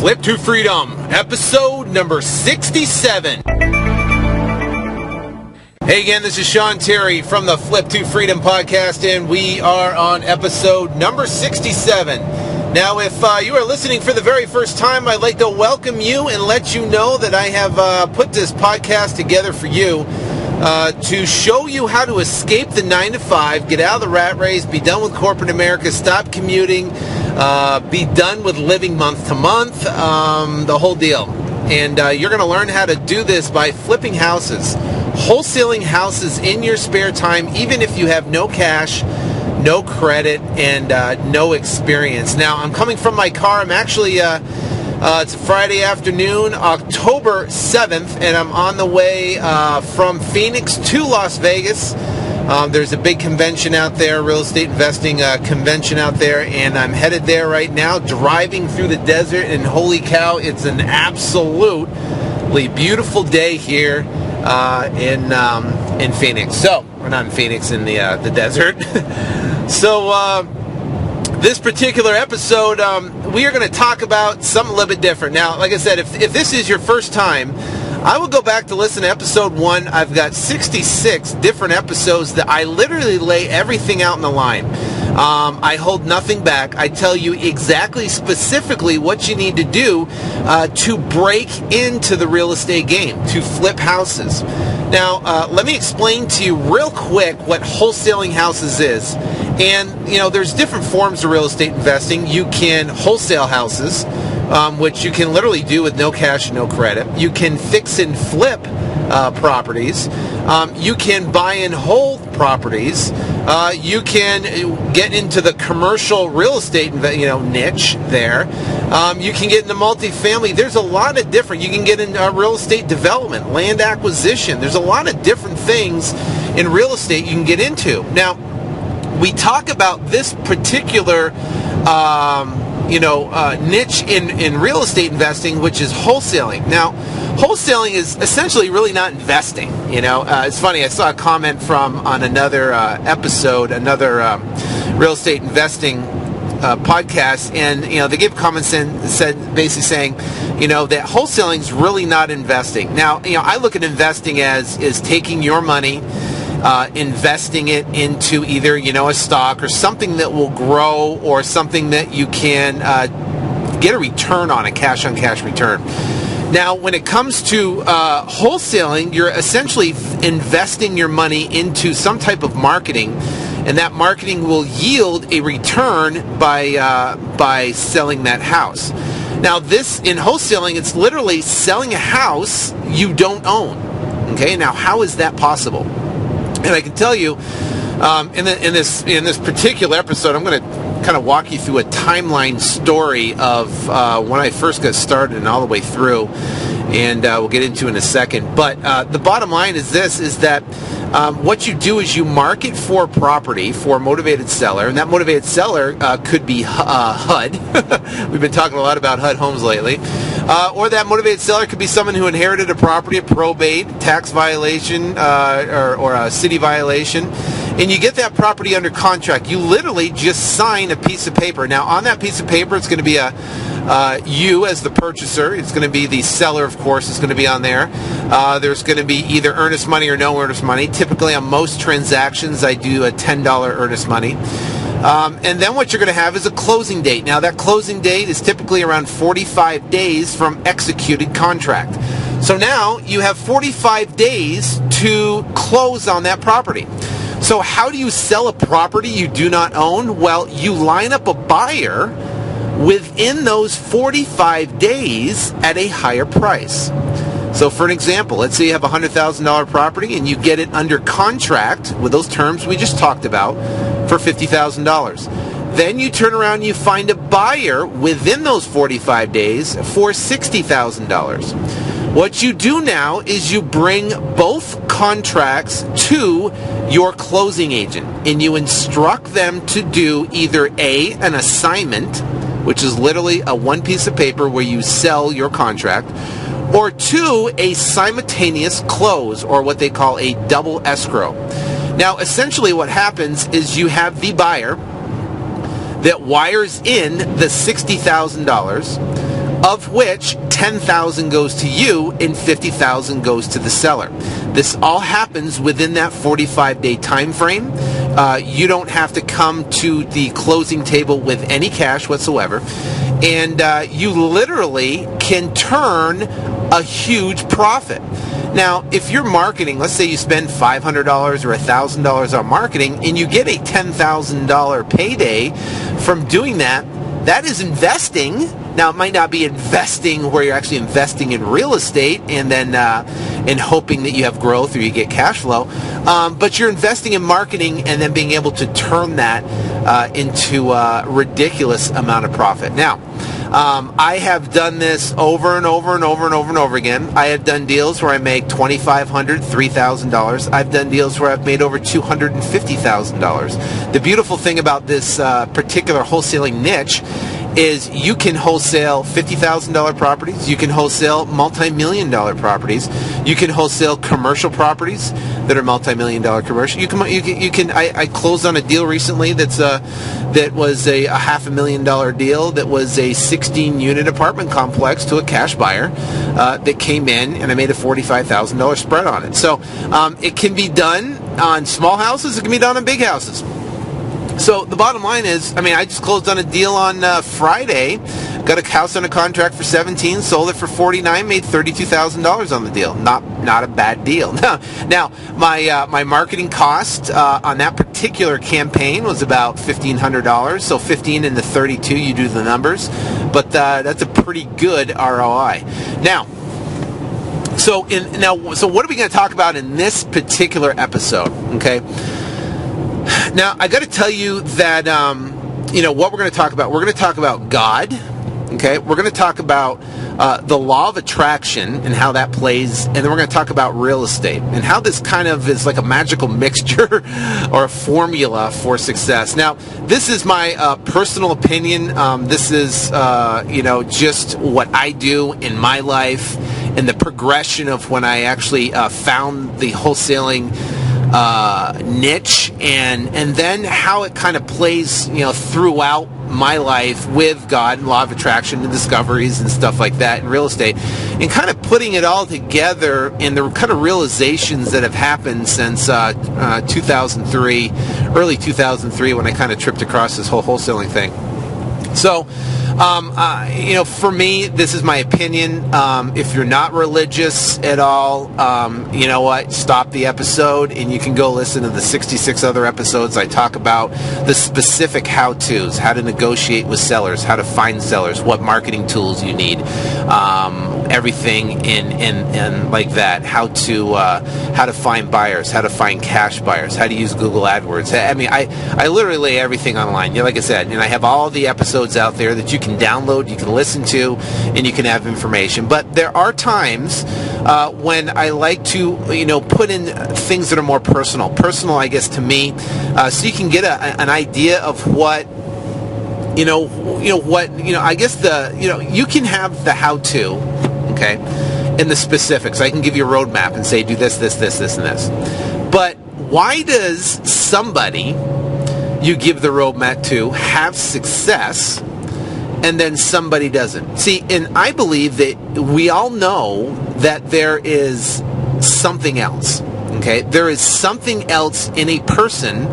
Flip to Freedom, episode number 67. Hey again, this is Sean Terry from the Flip to Freedom podcast, and we are on episode number 67. Now, if you are listening for the very first time, I'd like to welcome you and let you know that I have put this podcast together for you to show you how to escape the 9-to-5, get out of the rat race, be done with corporate America, stop commuting, be done with living month to month, the whole deal. And you're going to learn how to do this by flipping houses, wholesaling houses in your spare time, even if you have no cash, no credit, and no experience. Now, I'm coming from my car. I'm actually, it's a Friday afternoon, October 7th, and I'm on the way from Phoenix to Las Vegas. There's a big convention out there, real estate investing convention out there, and I'm headed there right now, driving through the desert, and holy cow, it's an absolutely beautiful day here in Phoenix. So, we're not in Phoenix, in the desert. So, this particular episode, we are going to talk about something a little bit different. Now, like I said, if this is your first time, I will go back to listen to episode 1. I've got 66 different episodes that I literally lay everything out in the line. I hold nothing back. I tell you exactly, specifically what you need to do to break into the real estate game, to flip houses. Now, let me explain to you real quick what wholesaling houses is. And, you know, there's different forms of real estate investing. You can wholesale houses, which you can literally do with no cash and no credit. You can fix and flip properties. You can buy and hold properties. You can get into the commercial real estate, niche there. You can get into multifamily. There's a lot of different. You can get into real estate development, land acquisition. There's a lot of different things in real estate you can get into. Now, we talk about this particular niche in real estate investing, which is wholesaling. Now, wholesaling is essentially really not investing. It's funny. I saw a comment on another episode, another real estate investing podcast, and they gave comments and said basically saying, that wholesaling is really not investing. Now, I look at investing as taking your money, investing it into either, a stock or something that will grow, or something that you can get a return on, a cash-on-cash return. Now, when it comes to wholesaling, you're essentially investing your money into some type of marketing, and that marketing will yield a return by selling that house. Now, this, in wholesaling, it's literally selling a house you don't own. Okay, now how is that possible? And I can tell you, in this particular episode, I'm going to kind of walk you through a timeline story of when I first got started and all the way through, and we'll get into in a second. But the bottom line is this: is that what you do is you market for property for a motivated seller, and that motivated seller could be HUD. We've been talking a lot about HUD homes lately. Or that motivated seller could be someone who inherited a property, a probate, tax violation, or a city violation, and you get that property under contract. You literally just sign a piece of paper. Now, on that piece of paper, it's going to be you as the purchaser. It's going to be the seller, of course, is going to be on there. There's going to be either earnest money or no earnest money. Typically, on most transactions, I do a $10 earnest money. And then what you're going to have is a closing date. Now, that closing date is typically around 45 days from executed contract. So now you have 45 days to close on that property. So how do you sell a property you do not own? Well, you line up a buyer within those 45 days at a higher price. So for an example, let's say you have a $100,000 property and you get it under contract with those terms we just talked about for $50,000. Then you turn around and you find a buyer within those 45 days for $60,000. What you do now is you bring both contracts to your closing agent, and you instruct them to do either A, an assignment, which is literally a one piece of paper where you sell your contract, or 2, a simultaneous close, or what they call a double escrow. Now, essentially what happens is you have the buyer that wires in the $60,000 of which 10,000 goes to you and 50,000 goes to the seller. This all happens within that 45-day time frame. You don't have to come to the closing table with any cash whatsoever, and you literally can turn a huge profit. Now, if you're marketing, let's say you spend $500 or $1,000 on marketing, and you get a $10,000 payday from doing that, that is investing. Now, it might not be investing where you're actually investing in real estate and then and hoping that you have growth or you get cash flow, but you're investing in marketing and then being able to turn that into a ridiculous amount of profit. Now, I have done this over and over and over and over and over again. I have done deals where I make $2,500, $3,000. I've done deals where I've made over $250,000. The beautiful thing about this particular wholesaling niche is you can wholesale $50,000 properties. You can wholesale multi-million-dollar properties. You can wholesale commercial properties that are multi-million-dollar commercial. You can. I closed on a deal recently that was a $500,000 deal. That was a 16-unit apartment complex to a cash buyer that came in, and I made a $45,000 spread on it. So it can be done on small houses. It can be done on big houses. So the bottom line is, I just closed on a deal on Friday, got a house under contract for $17,000, sold it for $49,000, made $32,000 on the deal. Not a bad deal. Now my marketing cost on that particular campaign was about $1,500. So 15 into 32, you do the numbers, but that's a pretty good ROI. So what are we going to talk about in this particular episode? Okay. Now, I got to tell you that, what we're going to talk about. We're going to talk about God, okay? We're going to talk about the law of attraction and how that plays, and then we're going to talk about real estate and how this kind of is like a magical mixture or a formula for success. Now, this is my personal opinion. This is, just what I do in my life and the progression of when I actually found the wholesaling niche, and then how it kind of plays, throughout my life with God and law of attraction and discoveries and stuff like that in real estate, and kind of putting it all together in the kind of realizations that have happened since 2003, early 2003, when I kind of tripped across this whole wholesaling thing. So, for me, this is my opinion. If you're not religious at all, you know what? Stop the episode and you can go listen to the 66 other episodes. I talk about the specific how-tos, how to negotiate with sellers, how to find sellers, what marketing tools you need, everything in like that, how to find buyers, how to find cash buyers, how to use Google AdWords. I literally lay everything online. Like I said, and I have all the episodes out there that you can download, you can listen to, and you can have information. But there are times when I like to, put in things that are more personal. Personal, I guess, to me, so you can get an idea of what, I guess you can have the how-to, okay, and the specifics. I can give you a roadmap and say, do this, this, this, this, and this. But why does somebody you give the roadmap to have success and then somebody doesn't? See, and I believe that we all know that there is something else, okay? There is something else in a person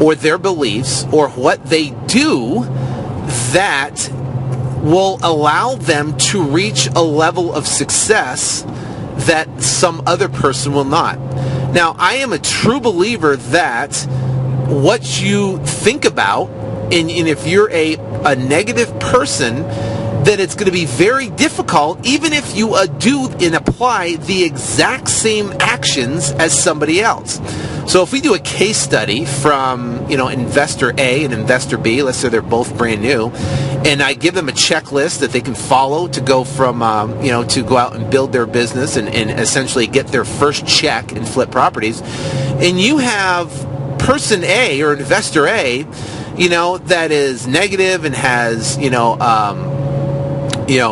or their beliefs or what they do that will allow them to reach a level of success that some other person will not. Now, I am a true believer that what you think about, and if you're a negative person, that it's going to be very difficult, even if you do and apply the exact same actions as somebody else. So if we do a case study from, investor A and investor B, let's say they're both brand new, and I give them a checklist that they can follow to go from, to go out and build their business and essentially get their first check and flip properties, and you have person A or investor A, that is negative and has,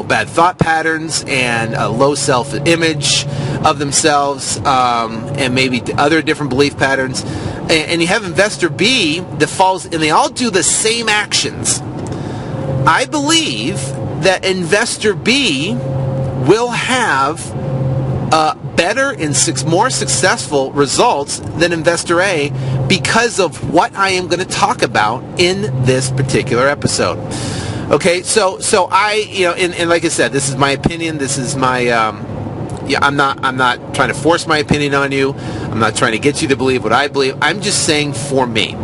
bad thought patterns and a low self-image of themselves, and maybe other different belief patterns. And you have investor B that falls, and they all do the same actions. I believe that investor B will have better and more successful results than investor A because of what I am going to talk about in this particular episode. Okay, so I, and like I said, this is my opinion. This is my, I'm not trying to force my opinion on you. I'm not trying to get you to believe what I believe. I'm just saying for me.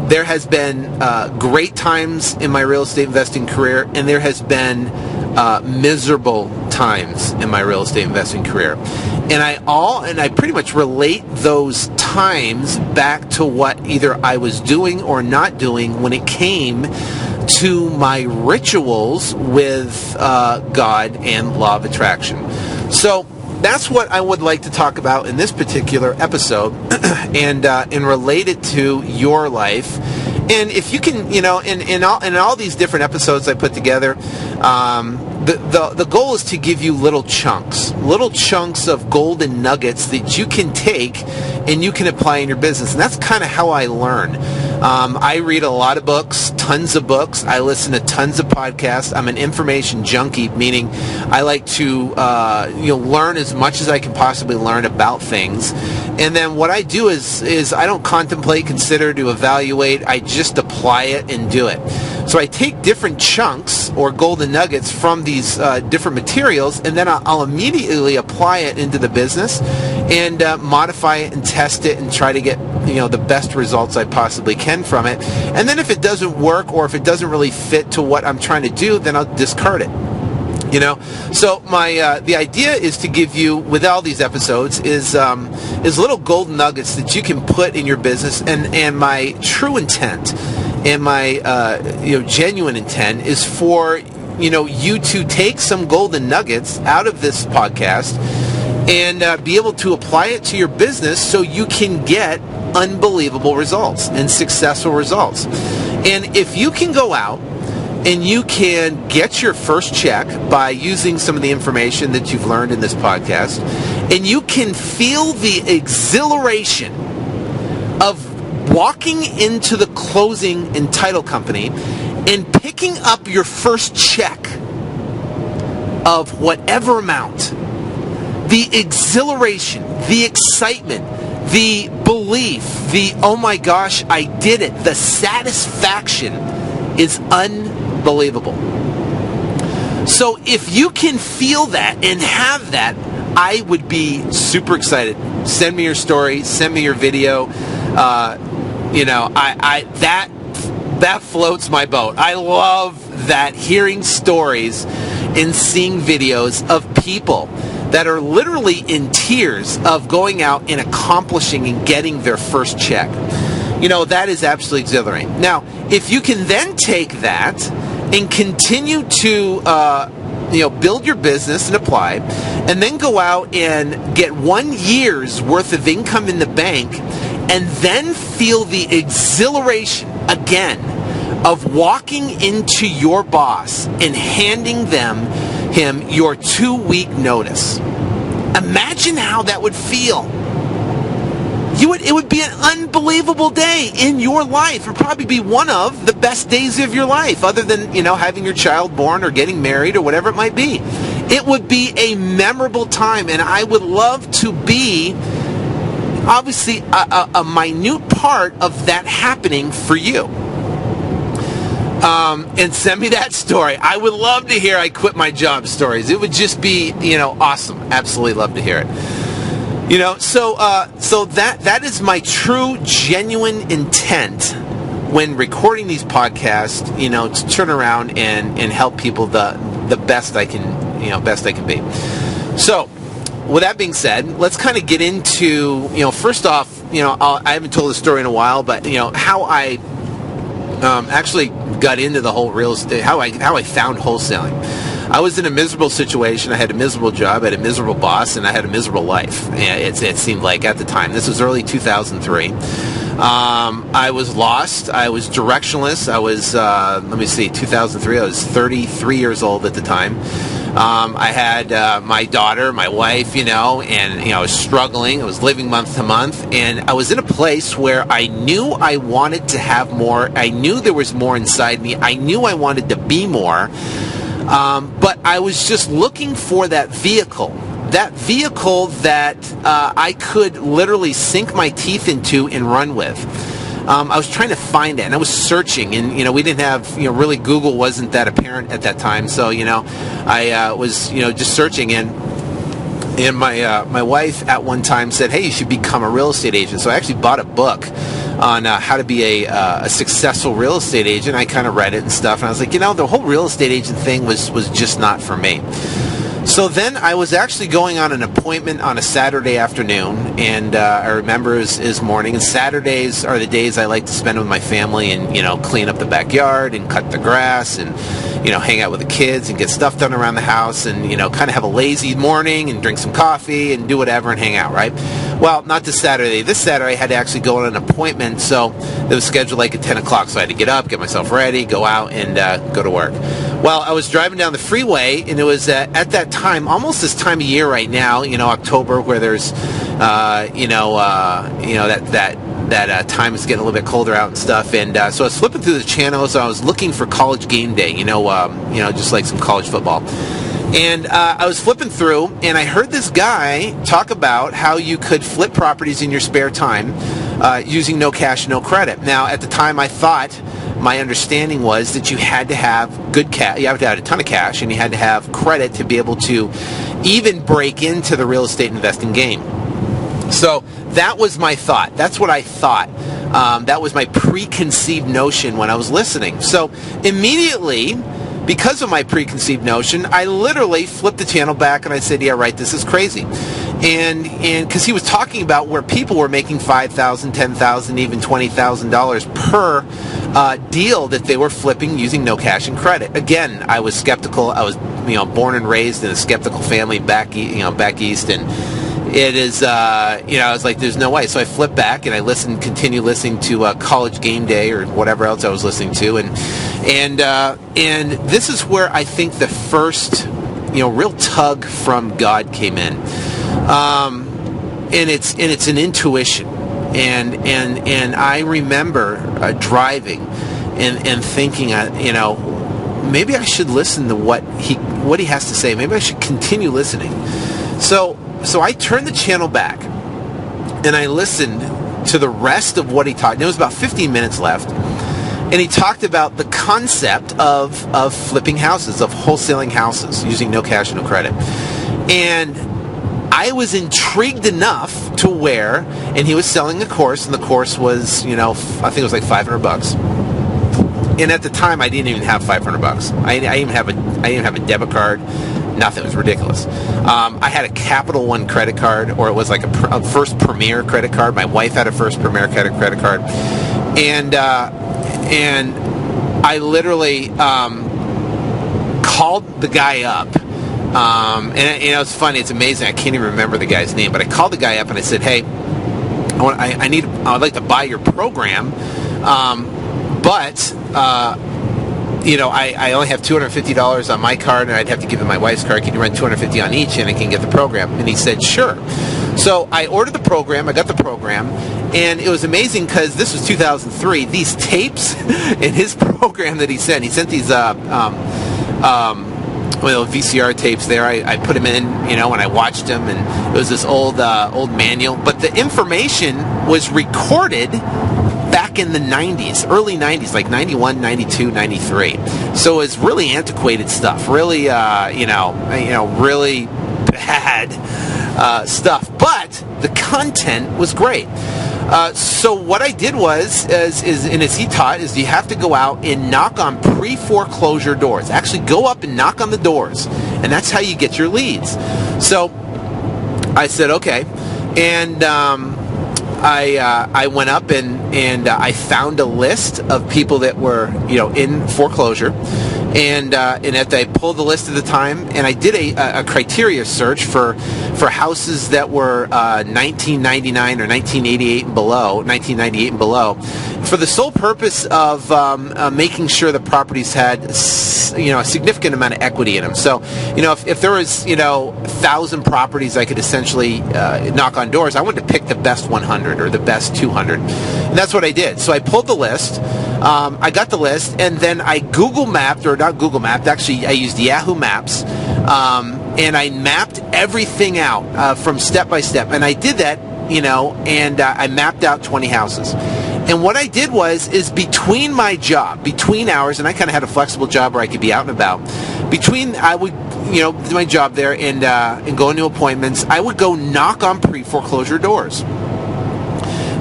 There has been great times in my real estate investing career, and there has been miserable times in my real estate investing career. And I pretty much relate those times back to what either I was doing or not doing when it came to my rituals with God and law of attraction. So that's what I would like to talk about in this particular episode and relate it to your life. And if you can, in all these different episodes I put together, the goal is to give you little chunks of golden nuggets that you can take and you can apply in your business. And that's kind of how I learn. I read a lot of books, tons of books. I listen to tons of podcasts. I'm an information junkie, meaning I like to learn as much as I can possibly learn about things. And then what I do is I don't contemplate, consider, to evaluate. I just apply it and do it. So I take different chunks or golden nuggets from these different materials, and then I'll immediately apply it into the business and modify it and test it and try to get the best results I possibly can from it. And then if it doesn't work or if it doesn't really fit to what I'm trying to do, then I'll discard it. So my the idea is to give you, with all these episodes, is little golden nuggets that you can put in your business. And my true intent and my genuine intent is for you to take some golden nuggets out of this podcast and be able to apply it to your business so you can get unbelievable results and successful results. And if you can go out and you can get your first check by using some of the information that you've learned in this podcast, and you can feel the exhilaration of walking into the closing and title company and picking up your first check of whatever amount, the exhilaration, the excitement, the belief, the oh my gosh, I did it, the satisfaction is unbelievable. So if you can feel that and have that, I would be super excited. Send me your story, send me your video. That floats my boat. I love that, hearing stories and seeing videos of people that are literally in tears of going out and accomplishing and getting their first check. That is absolutely exhilarating. Now, if you can then take that and continue to build your business and apply, and then go out and get 1 year's worth of income in the bank, and then feel the exhilaration again of walking into your boss and handing him your 2-week notice. Imagine how that would feel. It would be an unbelievable day in your life. It would probably be one of the best days of your life, other than, having your child born or getting married or whatever it might be. It would be a memorable time, and I would love to be, obviously, a minute part of that happening for you. And send me that story. I would love to hear I quit my job stories. It would just be, awesome. Absolutely love to hear it. So that is my true, genuine intent when recording these podcasts, to turn around and help people the best I can be. So, with that being said, let's kind of get into, first off, I haven't told the story in a while, but, how I actually got into the whole real estate, how I found wholesaling. I was in a miserable situation. I had a miserable job, I had a miserable boss, and I had a miserable life. It seemed like at the time. This was early 2003. I was lost. I was directionless. I was, 2003. I was 33 years old at the time. I had my daughter, my wife, and I was struggling. I was living month to month, and I was in a place where I knew I wanted to have more. I knew there was more inside me. I knew I wanted to be more. But I was just looking for that vehicle that I could literally sink my teeth into and run with. I was trying to find it, and I was searching, and we didn't have really, Google wasn't that apparent at that time, so I was just searching, and my wife at one time said, hey, you should become a real estate agent. So I actually bought a book on how to be a successful real estate agent. I kind of read it and stuff, and I was like, the whole real estate agent thing was just not for me. So then I was actually going on an appointment on a Saturday afternoon, and I remember it was morning, and Saturdays are the days I like to spend with my family and, clean up the backyard and cut the grass and, hang out with the kids and get stuff done around the house and, kind of have a lazy morning and drink some coffee and do whatever and hang out, right? Well, not this Saturday. This Saturday I had to actually go on an appointment, so it was scheduled like at 10 o'clock, so I had to get up, get myself ready, go out, and go to work. Well, I was driving down the freeway, and it was at that time, almost this time of year right now, October, where there's, that time is getting a little bit colder out and stuff, and so I was flipping through the channels. I was looking for College Game Day, just like some college football. And I was flipping through, and I heard this guy talk about how you could flip properties in your spare time using no cash, no credit. Now, at the time, I thought my understanding was that you had to have good cash, you had to have a ton of cash, and you had to have credit to be able to even break into the real estate investing game. So that was my thought. That's what I thought. That was my preconceived notion when I was listening. So immediately, because of my preconceived notion, I literally flipped the channel back and I said, yeah, right, this is crazy. And because he was talking about where people were making $5,000, $10,000, even $20,000 per deal that they were flipping using no cash and credit. Again, I was skeptical. I was, born and raised in a skeptical family back east, and it is, I was like, there's no way. So I flipped back and I continued listening to College Game Day or whatever else I was listening to, and this is where I think the first, real tug from God came in, and it's an intuition, and I remember driving and thinking, maybe I should listen to what he has to say. Maybe I should continue listening. So I turned the channel back, and I listened to the rest of what he talked. And it was about 15 minutes left, and he talked about the concept of flipping houses, of wholesaling houses using no cash, no credit. And I was intrigued enough to where, and he was selling a course, and the course was, I think it was like $500. And at the time, I didn't even have $500. I didn't have a debit card. Nothing. It was ridiculous. I had a Capital One credit card, or it was like a First Premier credit card. My wife had a First Premier credit card, and I literally called the guy up. And it's funny. It's amazing. I can't even remember the guy's name, but I called the guy up and I said, "Hey, I would like to buy your program, but." I only have $250 on my card, and I'd have to give him my wife's card. Can you run $250 on each, and I can get the program?" And he said, "Sure." So I ordered the program. I got the program, and it was amazing because this was 2003. These tapes in his program that he sent these VCR tapes there. I put them in, and I watched them, and it was this old manual. But the information was recorded back in the 90s, early 90s, like 91, 92, 93. So it was really antiquated stuff, really, really bad stuff. But the content was great. So what I did was, as he taught, is you have to go out and knock on pre-foreclosure doors. Actually go up and knock on the doors, and that's how you get your leads. So I said, okay, and I went up and I found a list of people that were in foreclosure, and I pulled the list at the time, and I did a criteria search for houses that were 1999 or 1998 and below, for the sole purpose of making sure the properties had a significant amount of equity in them. So if there was 1,000 properties I could essentially knock on doors, I wanted to pick the best 100 or the best 200, and that's what I did. So I pulled the list. I got the list, and then I Google Mapped, or not Google Mapped, actually I used Yahoo Maps, and I mapped everything out from step by step. And I did that, and I mapped out 20 houses. And what I did is between my job, between hours, and I kind of had a flexible job where I could be out and about. I would, do my job there and go into appointments. I would go knock on pre-foreclosure doors.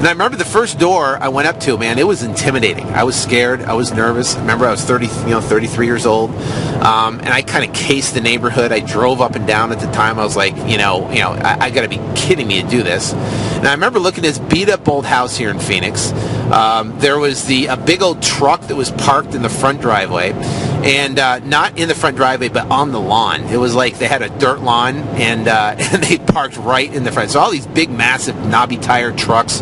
And I remember the first door I went up to, man, it was intimidating. I was scared. I was nervous. I remember I was 33 years old. And I kind of cased the neighborhood. I drove up and down at the time. I was like, I got to be kidding me to do this. And I remember looking at this beat up old house here in Phoenix. There was a big old truck that was parked in the front driveway. And not in the front driveway, but on the lawn. It was like they had a dirt lawn, and they parked right in the front. So all these big, massive, knobby tire trucks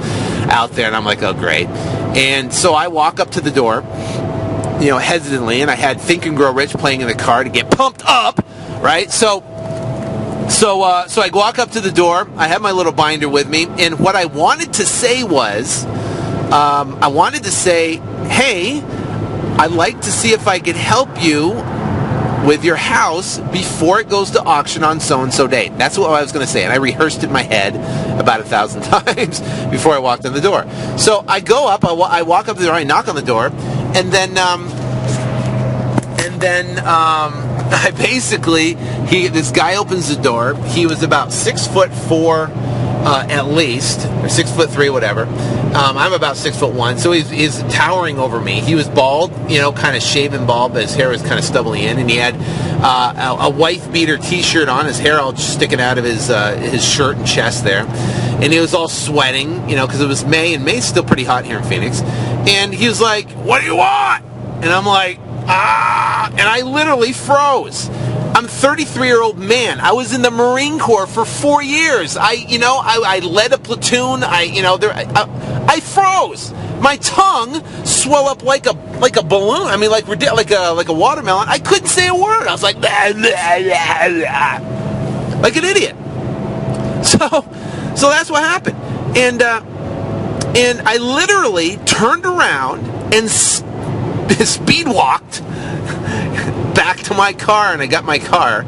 out there, and I'm like, oh, great. And so I walk up to the door, hesitantly, and I had Think and Grow Rich playing in the car to get pumped up, right? So I walk up to the door. I have my little binder with me, and what I wanted to say was, hey, I'd like to see if I could help you with your house before it goes to auction on so-and-so date. That's what I was going to say, and I rehearsed it in my head about 1,000 times before I walked in the door. So I go up, I walk up to the door, I knock on the door, and then I basically, this guy opens the door. He was about 6'4", at least, or 6'3", whatever. I'm about 6'1", so he's towering over me. He was bald, kind of shaven bald, but his hair was kind of stubbly in, and he had a wife beater T-shirt on, his hair all sticking out of his shirt and chest there, and he was all sweating, because it was May, and May's still pretty hot here in Phoenix. And he was like, "What do you want?" And I'm like, and I literally froze. I'm a 33-year-old man. I was in the Marine Corps for 4 years. I led a platoon. I froze. My tongue swelled up like a balloon. I mean, like a watermelon. I couldn't say a word. I was like, blah, blah, blah, blah, like an idiot. So that's what happened. And I literally turned around and speed walked back to my car, and I got my car.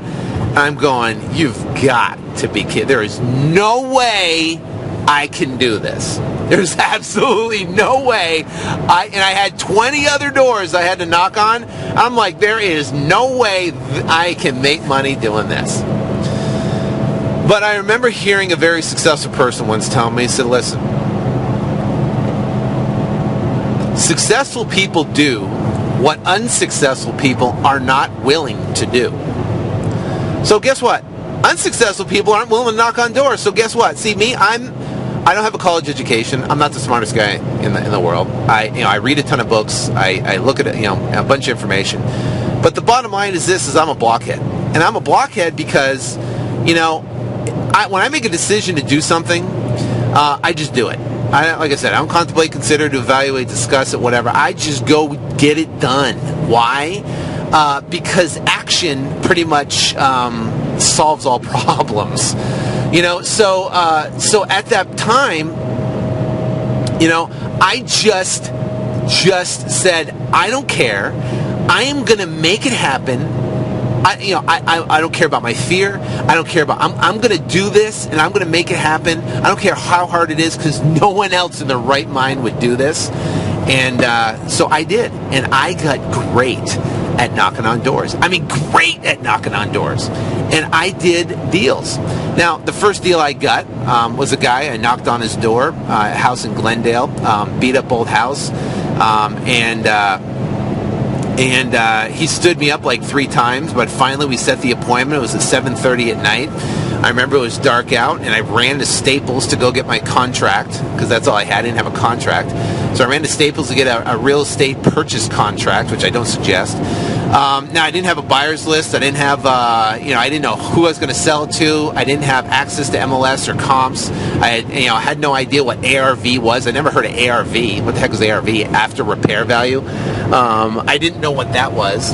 I'm going, you've got to be kidding. There is no way I can do this. There's absolutely no way. I had 20 other doors I had to knock on. I'm like, there is no way I can make money doing this. But I remember hearing a very successful person once tell me, he said, listen, successful people do what unsuccessful people are not willing to do. So guess what? Unsuccessful people aren't willing to knock on doors. So guess what? See, me, I don't have a college education. I'm not the smartest guy in the world. I read a ton of books. I look at a bunch of information. But the bottom line is this: I'm a blockhead, and I'm a blockhead because when I make a decision to do something, I just do it. Like I said, I don't contemplate, consider, to evaluate, discuss it, whatever. I just go get it done. Why? Because action pretty much solves all problems. So at that time, I just said, I don't care. I am going to make it happen. I don't care about my fear. I don't care about, I'm going to do this, and I'm going to make it happen. I don't care how hard it is, because no one else in their right mind would do this. And so I did. And I got great at knocking on doors. I mean, great at knocking on doors. And I did deals. Now, the first deal I got was a guy. I knocked on his door, a house in Glendale, beat up old house. And he stood me up like 3 times, but finally we set the appointment. It was at 7:30 at night. I remember it was dark out, and I ran to Staples to go get my contract, because that's all I had. I didn't have a contract. So I ran to Staples to get a real estate purchase contract, which I don't suggest. Now, I didn't have a buyer's list. I didn't have, I didn't know who I was going to sell it to. I didn't have access to MLS or comps. I had no idea what ARV was. I never heard of ARV. What the heck is ARV? After repair value. I didn't know what that was.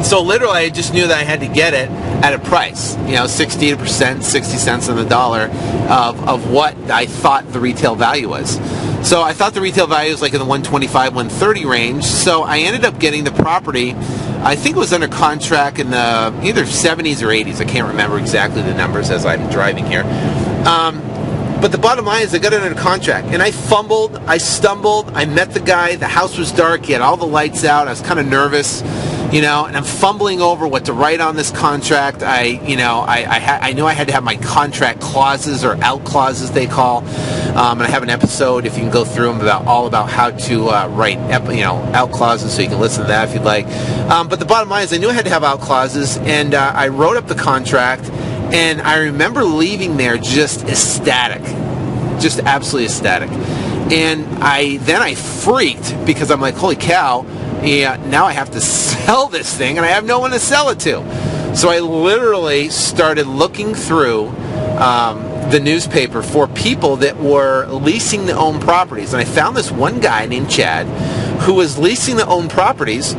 So literally, I just knew that I had to get it at a price, 60%, 60 cents on the dollar of what I thought the retail value was. So I thought the retail value was like in the 125, 130 range. So I ended up getting the property. I think it was under contract in the either 70s or 80s. I can't remember exactly the numbers as I'm driving here. But the bottom line is I got it under contract. And I fumbled, I stumbled, I met the guy, the house was dark, he had all the lights out, I was kind of nervous, and I'm fumbling over what to write on this contract. I knew I had to have my contract clauses, or out clauses they call. And I have an episode, if you can go through them, about how to write out clauses, so you can listen to that if you'd like. But the bottom line is I knew I had to have out clauses, and I wrote up the contract. And I remember leaving there just ecstatic, just absolutely ecstatic. And I freaked, because I'm like, holy cow, now I have to sell this thing, and I have no one to sell it to. So I literally started looking through the newspaper for people that were leasing to own properties. And I found this one guy named Chad who was leasing to own properties.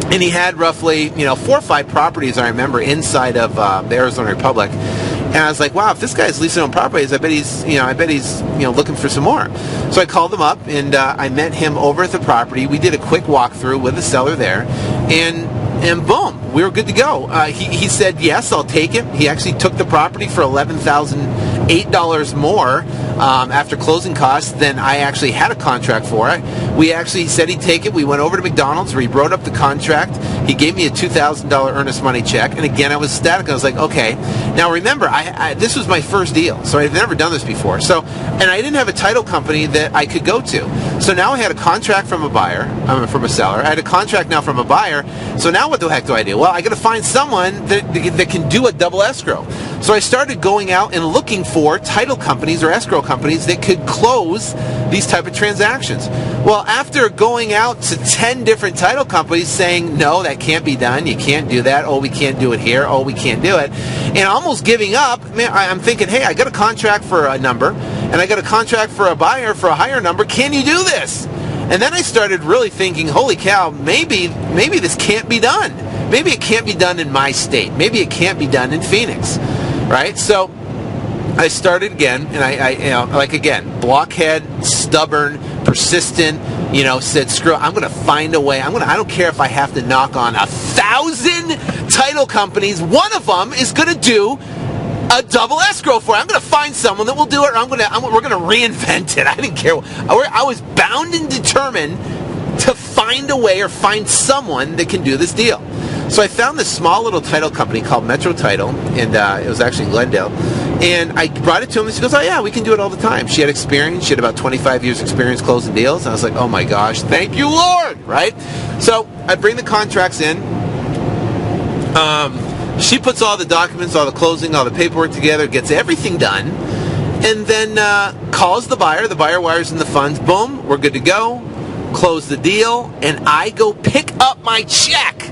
And he had roughly, 4 or 5 properties, I remember, inside of the Arizona Republic. And I was like, wow, if this guy's leasing on properties, I bet he's looking for some more. So I called him up, and I met him over at the property. We did a quick walkthrough with the seller there, and boom, we were good to go. He said, yes, I'll take it. He actually took the property for $11,008 more after closing costs than I actually had a contract for it. We actually said he'd take it. We went over to McDonald's where he wrote up the contract. He gave me a $2,000 earnest money check. And again, I was ecstatic. I was like, okay. Now remember, this was my first deal, so I've never done this before. And I didn't have a title company that I could go to. So now I had a contract from a seller. I had a contract now from a buyer. So now what the heck do I do? Well, I got to find someone that can do a double escrow. So I started going out and looking for title companies or escrow companies that could close these type of transactions. Well, after going out to 10 different title companies saying, no, that can't be done, you can't do that, oh, we can't do it here, oh, we can't do it, and almost giving up, I'm thinking, hey, I got a contract for a number, and I got a contract for a buyer for a higher number, can you do this? And then I started really thinking, holy cow, maybe this can't be done. Maybe it can't be done in my state. Maybe it can't be done in Phoenix, right? So I started again, and blockhead, stubborn, persistent, said, screw it, I'm going to find a way. I don't care if I have to knock on 1,000 title companies. One of them is going to do a double escrow for it. I'm going to find someone that will do it, or we're going to reinvent it. I didn't care. I was bound and determined to find a way or find someone that can do this deal. So I found this small little title company called Metro Title, and it was actually in Glendale. And I brought it to him, and she goes, oh yeah, we can do it all the time. She had experience. She had about 25 years experience closing deals. And I was like, oh my gosh, thank you, Lord, right? So I bring the contracts in. She puts all the documents, all the closing, all the paperwork together, gets everything done, and then calls the buyer. The buyer wires in the funds. Boom, we're good to go. Close the deal, and I go pick up my check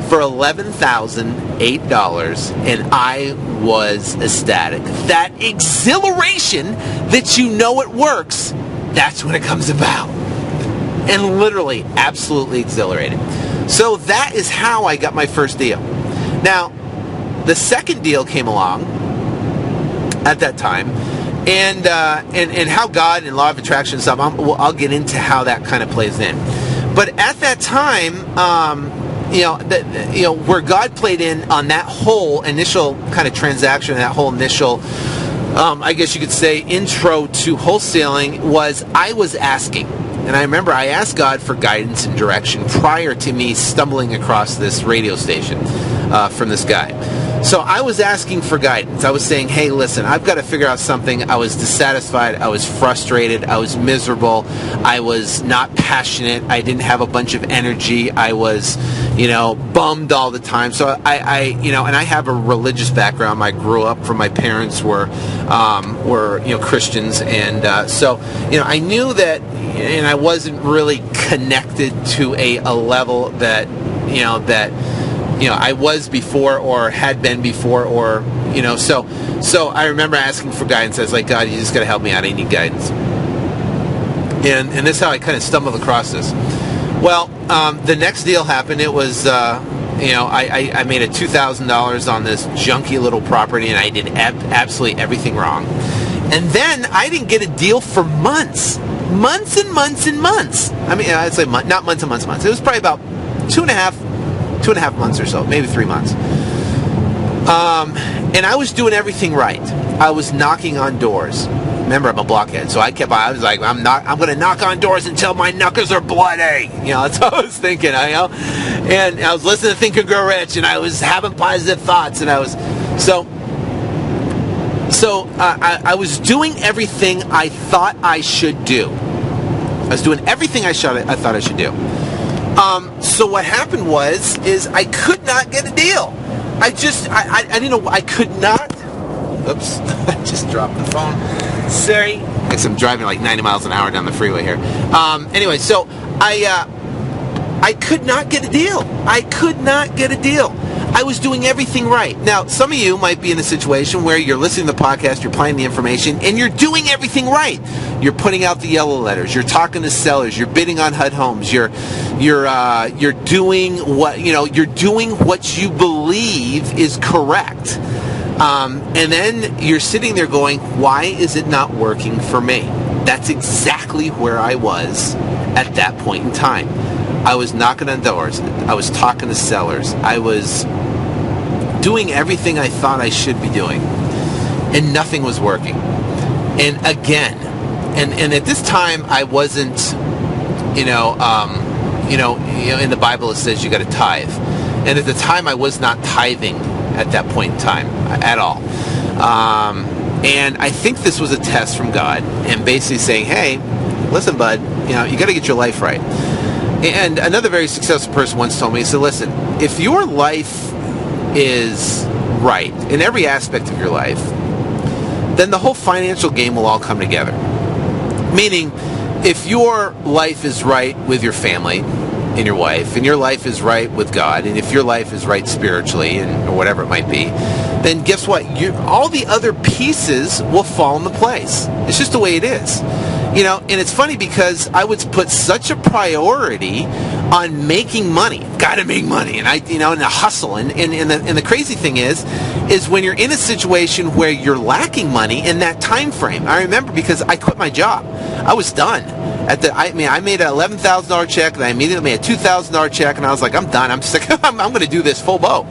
for $11,008, and I was ecstatic. That exhilaration that it works, that's when it comes about. And literally, absolutely exhilarated. So that is how I got my first deal. Now, the second deal came along at that time, and how God and law of attraction and stuff, I'll get into how that kind of plays in. But at that time, where God played in on that whole initial kind of transaction, that whole initial, I guess you could say, intro to wholesaling, was I was asking. And I remember I asked God for guidance and direction prior to me stumbling across this radio station from this guy. So I was asking for guidance. I was saying, hey, listen, I've got to figure out something. I was dissatisfied. I was frustrated. I was miserable. I was not passionate. I didn't have a bunch of energy. I was, bummed all the time. So and I have a religious background. I grew up my parents were Christians. And so I knew that, and I wasn't really connected to a level that, I was before or had been before, or, so I remember asking for guidance. I was like, God, you just got to help me out. I need guidance. And this is how I kind of stumbled across this. Well, the next deal happened. It was, I made a $2,000 on this junky little property, and I did absolutely everything wrong. And then I didn't get a deal for months. months and months and months. I mean, I'd say not months and months and months. It was probably about two and a half months or so, maybe 3 months. And I was doing everything right. I was knocking on doors. Remember, I'm a blockhead, so I was like, I'm going to knock on doors until my knuckles are bloody. That's what I was thinking, And I was listening to Think and Grow Rich, and I was having positive thoughts, and I was, I was doing everything I thought I should do. I was doing everything I thought I should do. So what happened is I could not get a deal. I didn't know, I could not. Oops, I just dropped the phone. Sorry. I guess I'm driving like 90 miles an hour down the freeway here. Anyway, so I could not get a deal. I could not get a deal. I was doing everything right. Now, some of you might be in a situation where you're listening to the podcast, you're playing the information, and you're doing everything right. You're putting out the yellow letters. You're talking to sellers. You're bidding on HUD homes. You're doing you're doing what you believe is correct. And then you're sitting there going, why is it not working for me? That's exactly where I was at that point in time. I was knocking on doors. I was talking to sellers. I was doing everything I thought I should be doing. And nothing was working. And again, and at this time I wasn't, in the Bible it says you got to tithe. And at the time I was not tithing at that point in time at all. And I think this was a test from God and basically saying, hey, listen, bud, you got to get your life right. And another very successful person once told me, he said, listen, if your life is right in every aspect of your life, then the whole financial game will all come together. Meaning, if your life is right with your family and your wife, and your life is right with God, and if your life is right spiritually, or whatever it might be, then guess what? All the other pieces will fall into place. It's just the way it is. And it's funny because I would put such a priority on making money. Got to make money, and and the hustle. And the crazy thing is when you're in a situation where you're lacking money in that time frame. I remember because I quit my job. I was done. I made an $11,000 check, and I immediately made a $2,000 check, and I was like, I'm done. I'm sick. I'm going to do this full boat.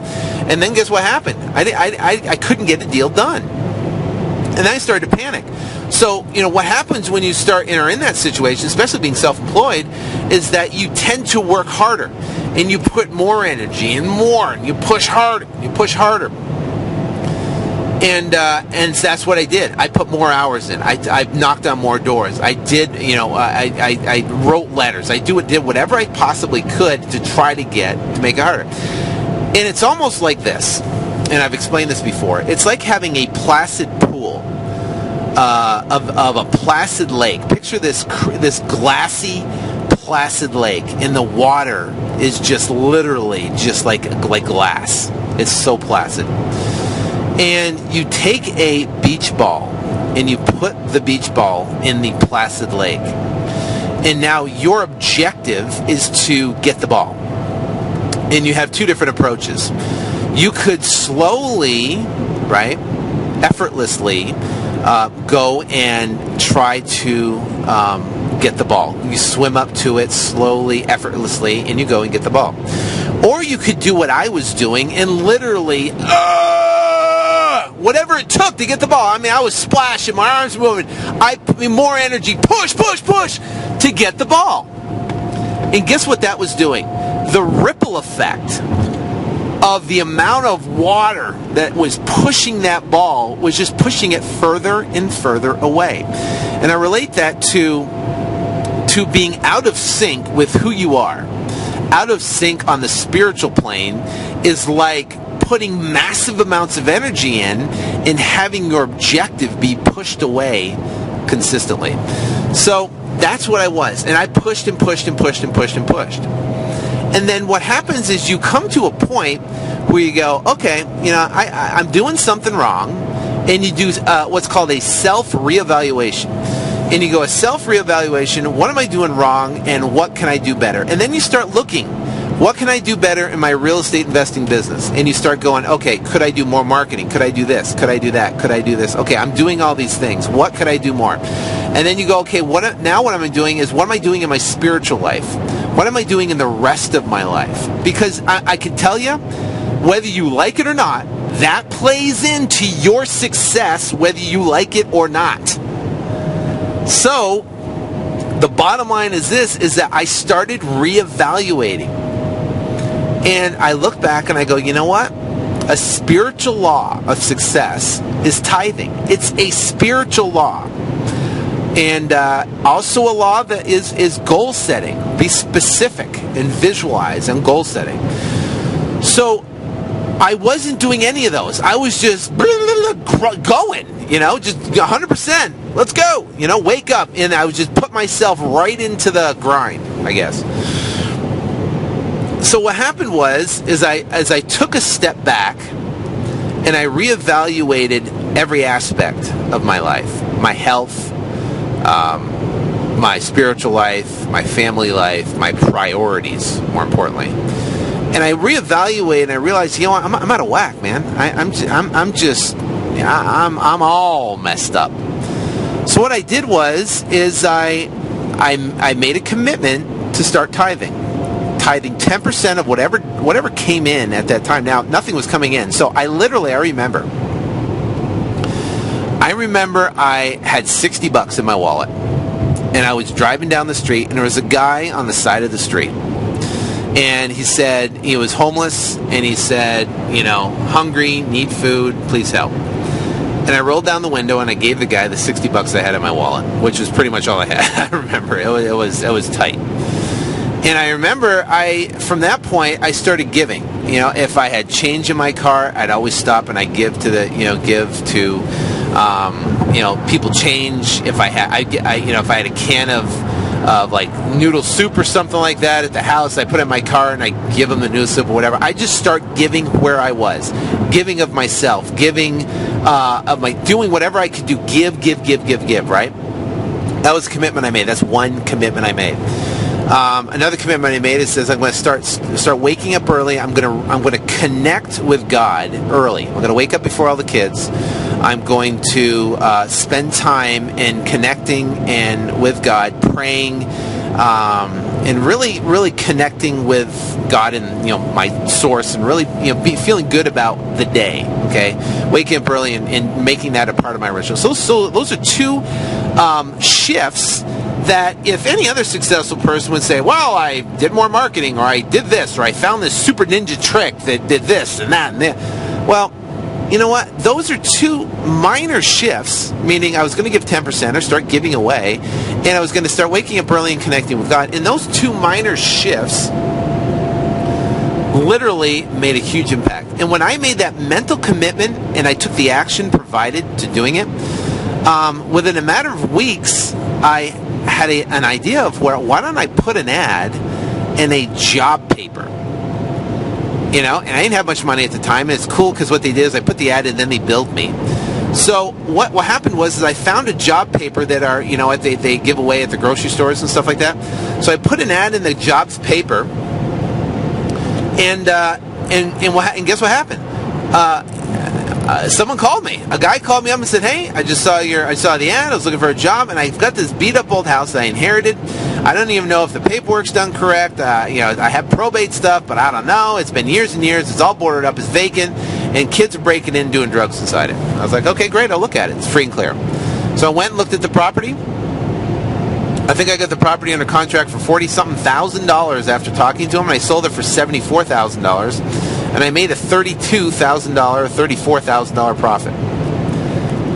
And then guess what happened? I couldn't get the deal done. And then I started to panic. So, what happens when you are in that situation, especially being self-employed, is that you tend to work harder. And you put more energy and more. And you push harder. And that's what I did. I put more hours in. I knocked on more doors. I did, I wrote letters. I did whatever I possibly could to try to make it harder. And it's almost like this. And I've explained this before. It's like having a placid pool of a placid lake. Picture this glassy, placid lake, and the water is just literally just like glass. It's so placid. And you take a beach ball and you put the beach ball in the placid lake. And now your objective is to get the ball. And you have two different approaches. You could slowly, effortlessly go and try to get the ball. You swim up to it slowly, effortlessly, and you go and get the ball. Or you could do what I was doing and literally, whatever it took to get the ball. I was splashing, my arms were moving. I put more energy, push to get the ball. And guess what that was doing? The ripple effect of the amount of water that was pushing that ball was just pushing it further and further away. And I relate that to being out of sync with who you are. Out of sync on the spiritual plane is like putting massive amounts of energy in and having your objective be pushed away consistently. So that's what I was. And I pushed and pushed and pushed and pushed and pushed. And then what happens is you come to a point where you go, okay, I'm doing something wrong, and you do what's called a self-reevaluation. And you go, a self-reevaluation, what am I doing wrong, and what can I do better? And then you start looking What can I do better in my real estate investing business? And you start going, okay, could I do more marketing? Could I do this? Could I do that? Could I do this? Okay, I'm doing all these things. What could I do more? And then you go, okay, what am I doing is, what am I doing in my spiritual life? What am I doing in the rest of my life? Because I can tell you, whether you like it or not, that plays into your success, whether you like it or not. So, the bottom line is this, is that I started reevaluating. And I look back and I go, you know what? A spiritual law of success is tithing. It's a spiritual law. And also a law that is goal setting. Be specific and visualize and goal setting. So I wasn't doing any of those. I was just going, just 100%. Let's go, wake up. And I would just put myself right into the grind, I guess. So what happened was, as I took a step back and I reevaluated every aspect of my life, my health, my spiritual life, my family life, my priorities, more importantly. And I reevaluated and I realized, I'm out of whack, man. I'm all messed up. So what I did is I made a commitment to start tithing 10% of whatever came in at that time. Now, nothing was coming in. So I remember I had $60 in my wallet, and I was driving down the street, and there was a guy on the side of the street, and he said he was homeless, and he said, hungry, need food, please help. And I rolled down the window and I gave the guy the $60 I had in my wallet, which was pretty much all I had. I remember it was tight. And I remember from that point, I started giving. If I had change in my car, I'd always stop and I'd give to people change. If I had a can of like noodle soup or something like that at the house, I put it in my car and I give them the noodle soup or whatever. I just start giving where I was, giving of myself, giving doing whatever I could do. Give, right? That was a commitment I made. That's one commitment I made. Another commitment I made is says I'm going to start waking up early. I'm going to connect with God early. I'm going to wake up before all the kids. I'm going to spend time in connecting and with God, praying, and really connecting with God and my source, and really feeling good about the day. Okay, waking up early and making that a part of my ritual. So those are two shifts that if any other successful person would say, well, I did more marketing, or I did this, or I found this super ninja trick that did this and that and that. Well, you know what? Those are two minor shifts, meaning I was going to give 10% or start giving away, and I was going to start waking up early and connecting with God. And those two minor shifts literally made a huge impact. And when I made that mental commitment and I took the action provided to doing it, within a matter of weeks, I had an idea of why don't I put an ad in a job paper? And I didn't have much money at the time, and it's cool because what they did is I put the ad in and then they billed me. So what happened was I found a job paper that are, they give away at the grocery stores and stuff like that. So I put an ad in the jobs paper, and guess what happened? Someone called me. A guy called me up and said, "Hey, I saw the ad. I was looking for a job, and I've got this beat up old house that I inherited. I don't even know if the paperwork's done correct. I have probate stuff, but I don't know. It's been years and years. It's all boarded up. It's vacant, and kids are breaking in, doing drugs inside it." I was like, "Okay, great. I'll look at it. It's free and clear." So I went and looked at the property. I think I got the property under contract for $40-something thousand after talking to him, and I sold it for $74,000. And I made a $32,000, $34,000 profit.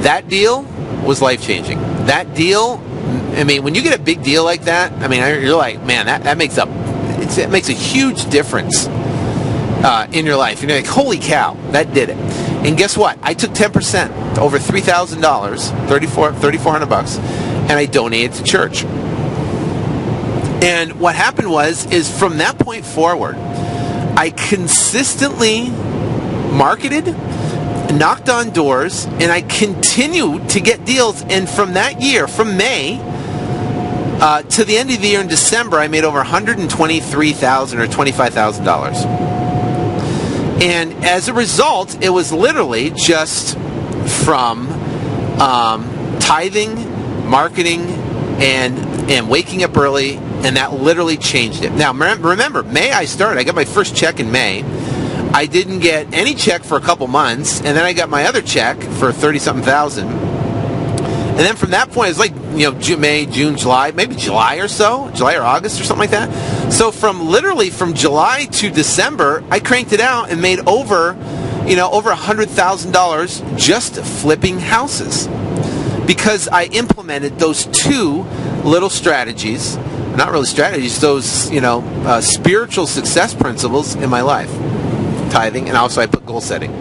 That deal was life-changing. That deal, when you get a big deal like that, you're like, man, that makes it makes a huge difference in your life. You're like, holy cow, that did it. And guess what? I took 10%, over $3,000, $3,400, and I donated to church. And what happened is from that point forward, I consistently marketed, knocked on doors, and I continued to get deals. And from that year, from May, To the end of the year in December, I made over $123,000 or $25,000. And as a result, it was literally just from tithing, marketing, and waking up early, and that literally changed it. Now, remember, May I started. I got my first check in May. I didn't get any check for a couple months, and then I got my other check for $30-something thousand. And then from that point, it's like, May, June, July, maybe July or so, July or August or something like that. So from July to December, I cranked it out and made over $100,000 just flipping houses, because I implemented those two little strategies, not really strategies, those spiritual success principles in my life, tithing, and also I put goal setting.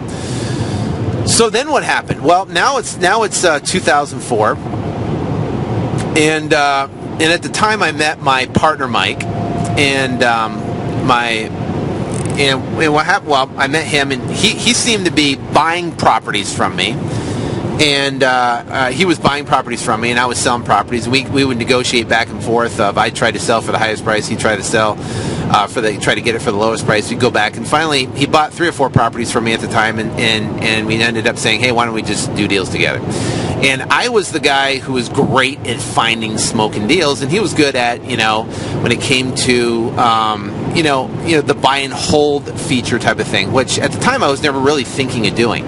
So then what happened? Well, now it's 2004, and at the time I met my partner Mike, and what happened? Well, I met him, and he seemed to be buying properties from me, and he was buying properties from me, and I was selling properties, and we would negotiate back and forth. I tried to sell for the highest price, he tried to sell try to get it for the lowest price. We'd go back, and finally he bought 3 or 4 properties from me at the time, and we ended up saying, hey, why don't we just do deals together? And I was the guy who was great at finding smoking deals, and he was good at, when it came to, the buy and hold feature type of thing, which at the time I was never really thinking of doing.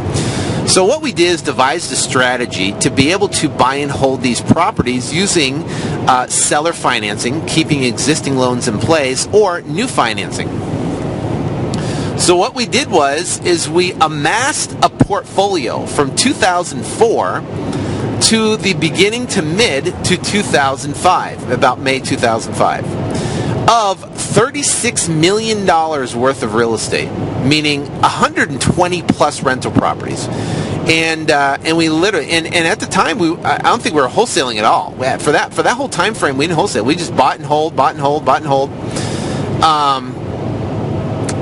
So what we did is devised a strategy to be able to buy and hold these properties using seller financing, keeping existing loans in place, or new financing. So what we did is we amassed a portfolio from 2004 to the beginning to mid to 2005, about May 2005, of $36 million worth of real estate, meaning 120 plus rental properties. And we literally, and at the time, I don't think we were wholesaling at all. For that whole time frame, we didn't wholesale. We just bought and hold.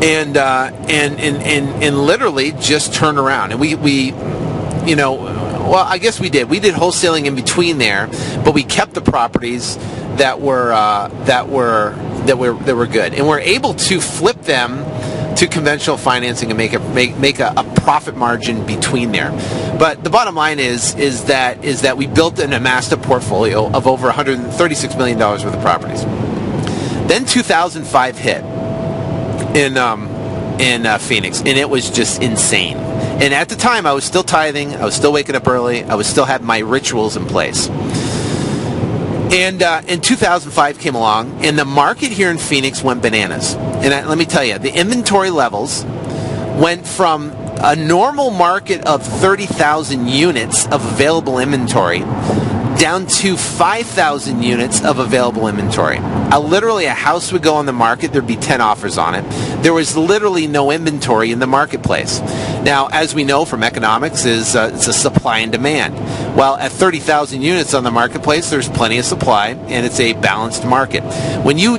And literally just turn around. And well, I guess we did. We did wholesaling in between there, but we kept the properties that were good, and we're able to flip them to conventional financing and make a profit margin between there. But the bottom line is that we built and amassed a portfolio of over $136 million worth of properties. Then 2005 hit in Phoenix, and it was just insane. And at the time, I was still tithing, I was still waking up early, I was still had my rituals in place. And in 2005 came along, and the market here in Phoenix went bananas. And let me tell you, the inventory levels went from a normal market of 30,000 units of available inventory down to 5,000 units of available inventory. Literally, a house would go on the market, there'd be 10 offers on it. There was literally no inventory in the marketplace. Now, as we know from economics, it's a supply and demand. Well, at 30,000 units on the marketplace, there's plenty of supply, and it's a balanced market. When you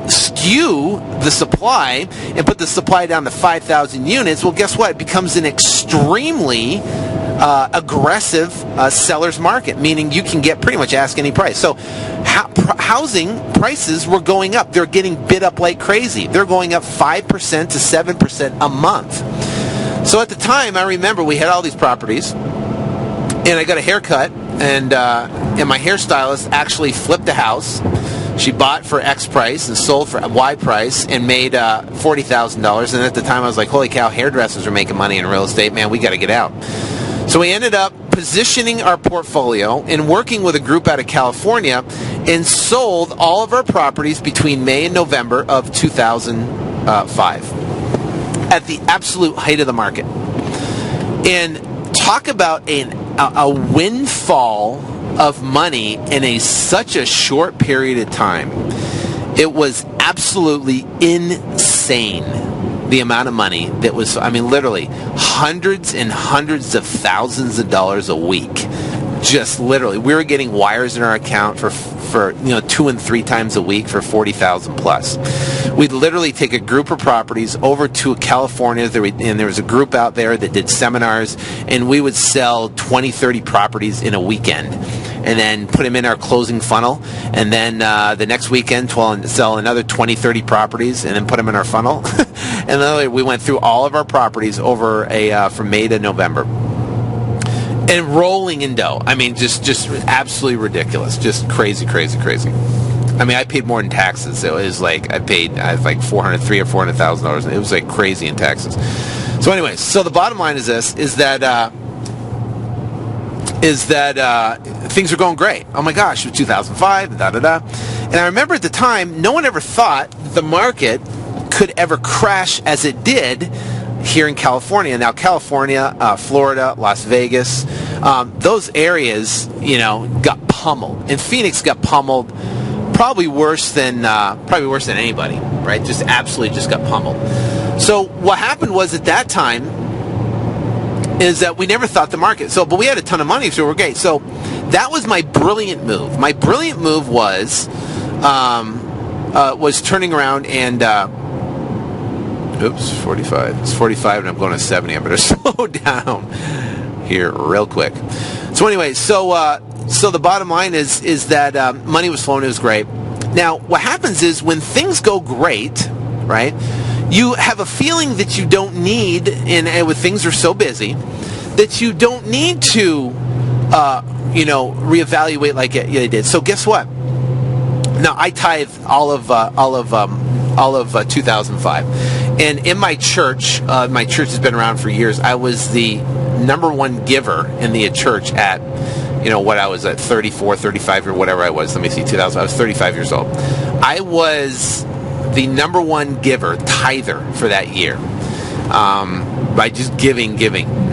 skew the supply and put the supply down to 5,000 units, well, guess what? It becomes an extremely aggressive seller's market, meaning you can get pretty much ask any price. So housing prices were going up. They're getting bid up like crazy. They're going up 5% to 7% a month. So at the time, I remember we had all these properties, and I got a haircut, and my hairstylist actually flipped the house. She bought for X price and sold for Y price and made $40,000. And at the time, I was like, holy cow, hairdressers are making money in real estate. Man, we got to get out. So we ended up positioning our portfolio and working with a group out of California, and sold all of our properties between May and November of 2005 at the absolute height of the market. And talk about a windfall of money in such a short period of time. It was absolutely insane, the amount of money that was, literally hundreds and hundreds of thousands of dollars a week. Just literally, we were getting wires in our account for 2 and 3 times a week for 40,000 plus. We'd literally take a group of properties over to California, and there was a group out there that did seminars, and we would sell 20, 30 properties in a weekend. and then put them in our closing funnel. And then the next weekend, sell another 20, 30 properties, and then put them in our funnel. And then we went through all of our properties over from May to November. And rolling in dough. I mean, just absolutely ridiculous. Just crazy, crazy, crazy. I mean, I paid more in taxes. It was like I had like $300,000 or $400,000. It was like crazy in taxes. So, anyways, so the bottom line is this: is that things are going great. Oh my gosh, it was 2005, And I remember at the time, no one ever thought the market could ever crash as it did here in California. Now, California, Florida, Las Vegas, those areas, got pummeled. And Phoenix got pummeled probably worse than anybody, right? Just absolutely just got pummeled. So what happened was at that time is that we never thought the market. But we had a ton of money, so we're great. So that was my brilliant move. My brilliant move was turning around and 45. It's 45 and I'm going to 70. I better slow down here real quick. So anyway, so the bottom line is that money was flowing. It was great. Now, what happens is when things go great, right, you have a feeling that you don't need, and when things are so busy, that you don't need to, reevaluate like they did. So guess what? Now, I tithe all of 2005. And in my church has been around for years, I was the number one giver in the church at, what I was at 34, 35 or whatever I was. Let me see, 2000. I was 35 years old. I was the number one giver, tither for that year, by just giving.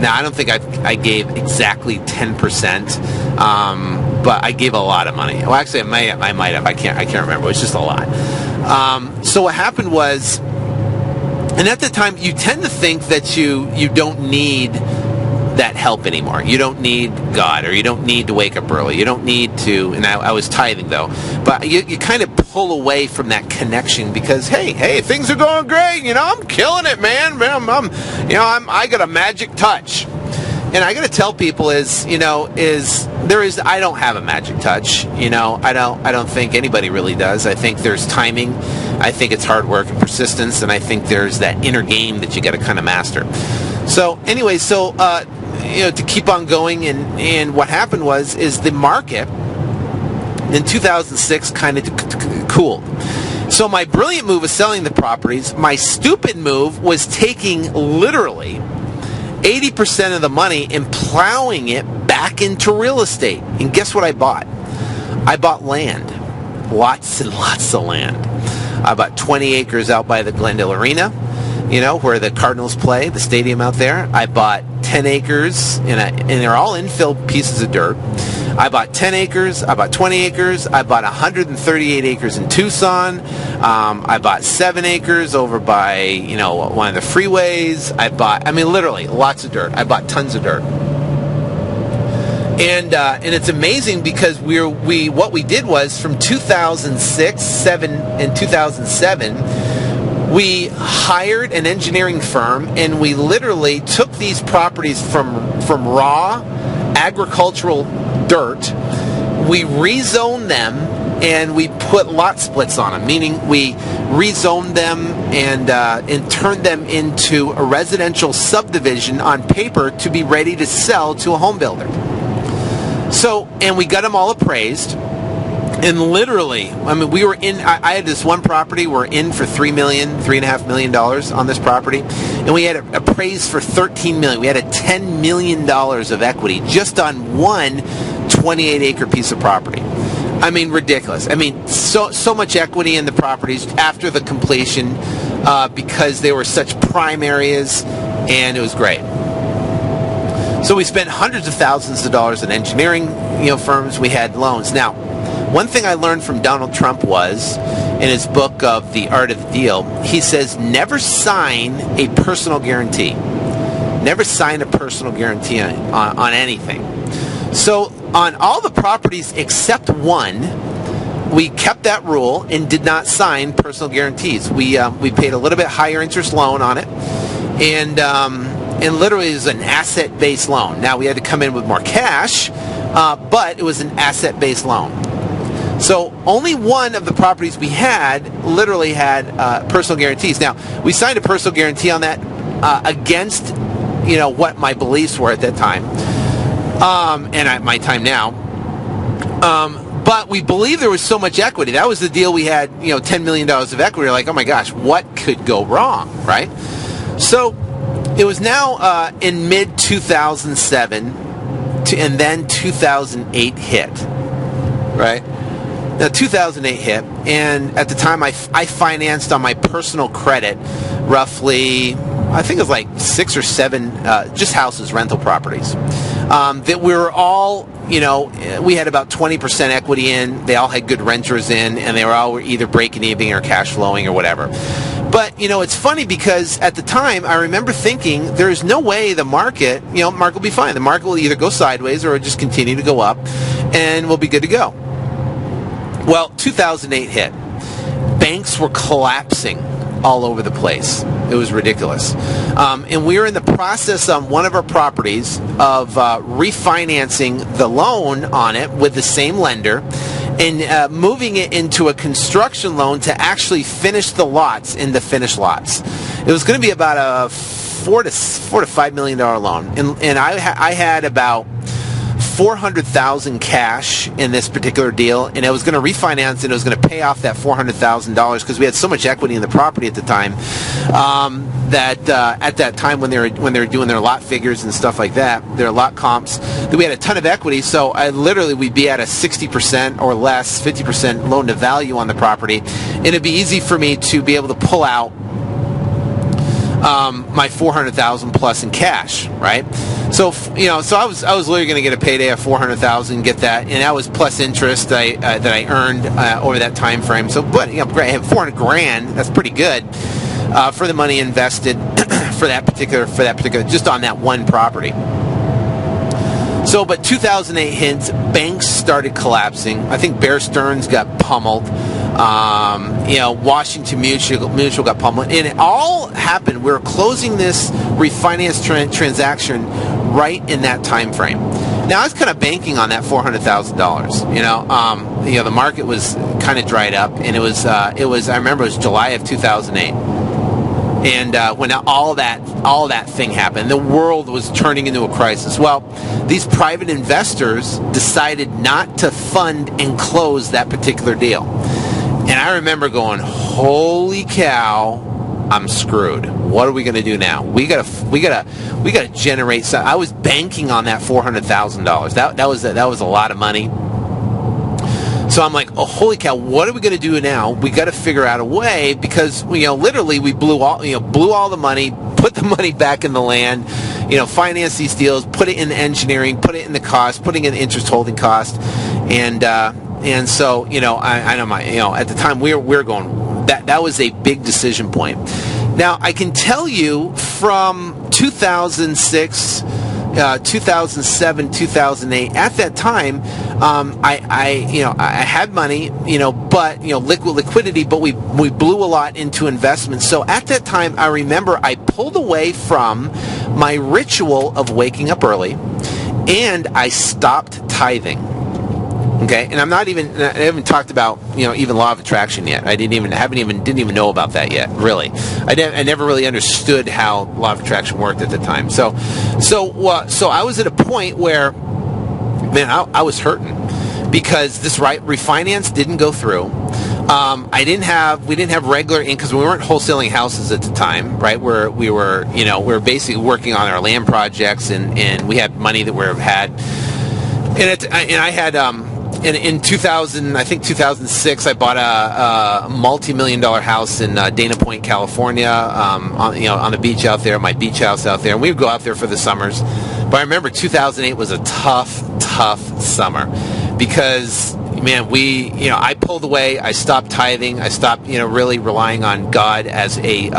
Now, I don't think I gave exactly 10%, but I gave a lot of money. Well, actually, I might have. I can't remember. It was just a lot. So what happened was, and at the time, you tend to think that you don't need that help anymore. You don't need God, or you don't need to wake up early. You don't need to, and I was tithing though, but you kind of pull away from that connection because, hey, things are going great. I'm killing it, man. I got a magic touch. And I got to tell people I don't have a magic touch. I don't think anybody really does. I think there's timing. I think it's hard work and persistence, and I think there's that inner game that you got to kind of master. So anyway, to keep on going, and what happened is the market in 2006 kind of cooled. So my brilliant move was selling the properties. My stupid move was taking literally 80% of the money and plowing it back into real estate. And guess what I bought? I bought land. Lots and lots of land. I bought 20 acres out by the Glendale Arena, where the Cardinals play, the stadium out there. I bought 10 acres, and they're all infill pieces of dirt. I bought 10 acres. I bought 20 acres. I bought 138 acres in Tucson. I bought 7 acres over by, one of the freeways. Literally, lots of dirt. I bought tons of dirt. And it's amazing because what we did was from 2006, 2007, we hired an engineering firm, and we literally took these properties from raw agricultural dirt. We rezoned them, and we put lot splits on them, meaning we rezoned them and turned them into a residential subdivision on paper to be ready to sell to a home builder. So, and we got them all appraised. And literally, we were in, I had this one property, we're in for $3.5 million on this property, and we had it appraised for $13 million. We had a $10 million of equity just on one 28-acre piece of property. Ridiculous. So much equity in the properties after the completion because they were such prime areas, and it was great. So we spent hundreds of thousands of dollars in engineering, firms. We had loans. Now, one thing I learned from Donald Trump was, in his book of The Art of the Deal, he says, never sign a personal guarantee. Never sign a personal guarantee on anything. So on all the properties except one, we kept that rule and did not sign personal guarantees. We paid a little bit higher interest loan on it, and literally it was an asset-based loan. Now we had to come in with more cash, but it was an asset-based loan. So only one of the properties we had literally had personal guarantees. Now, we signed a personal guarantee on that against, what my beliefs were at that time, and at my time now. But we believed there was so much equity. That was the deal. We had, $10 million of equity. We're like, oh my gosh, what could go wrong, right? So it was now in mid-2007, and then 2008 hit, right? Now, 2008 hit, and at the time I financed on my personal credit roughly, I think it was like 6 or 7 just houses, rental properties, that we were all, we had about 20% equity in. They all had good renters in, and they were all either breaking even or cash flowing or whatever. But, it's funny because at the time, I remember thinking there's no way the market, market will be fine. The market will either go sideways or just continue to go up, and we'll be good to go. Well, 2008 hit. Banks were collapsing all over the place. It was ridiculous. And we were in the process on one of our properties of refinancing the loan on it with the same lender and moving it into a construction loan to actually finish the lots into finished lots. It was going to be about a $4 to $5 million loan. And I had about $400,000 cash in this particular deal, and I was going to refinance, and it was going to pay off that $400,000 because we had so much equity in the property at the time that at that time when they were doing their lot figures and stuff like that, their lot comps, that we had a ton of equity. So we'd be at a 60% or less, 50% loan to value on the property, and it'd be easy for me to be able to pull out my $400,000 plus in cash, right? So so I was literally going to get a payday of $400,000, get that, and that was plus interest that I earned over that time frame. So, but I have $400,000. That's pretty good for the money invested for that particular just on that one property. So, but 2008 hit, banks started collapsing. I think Bear Stearns got pummeled. Washington Mutual got pummeled, and it all happened. We were closing this refinance transaction right in that time frame. Now I was kind of banking on that $400,000. The market was kind of dried up, and it was. I remember it was July of 2008, and when all that thing happened, the world was turning into a crisis. Well, these private investors decided not to fund and close that particular deal. And I remember going, "Holy cow, I'm screwed. What are we going to do now? We gotta generate some." I was banking on that $400,000. That was a lot of money. So I'm like, "Oh, holy cow, what are we going to do now? We got to figure out a way because literally we blew all the money, put the money back in the land, finance these deals, put it in the engineering, put it in the cost, putting in the interest holding cost, and so I know at the time we were going, that was a big decision point. Now I can tell you from 2006, 2007, 2008. At that time, I had money, but liquidity, but we blew a lot into investments. So at that time, I remember I pulled away from my ritual of waking up early, and I stopped tithing. Okay, and I haven't talked about even law of attraction yet. Didn't even know about that yet. Really, I never really understood how law of attraction worked at the time. So I was at a point where, man, I was hurting because this refinance didn't go through. We didn't have regular income because we weren't wholesaling houses at the time, right? We were basically working on our land projects, and we had money that we had, and I had. In 2006, I bought a multi-million-dollar house in Dana Point, California, on the beach out there, my beach house out there, and we would go out there for the summers. But I remember 2008 was a tough summer because, man, I pulled away, I stopped tithing, I stopped, really relying on God as a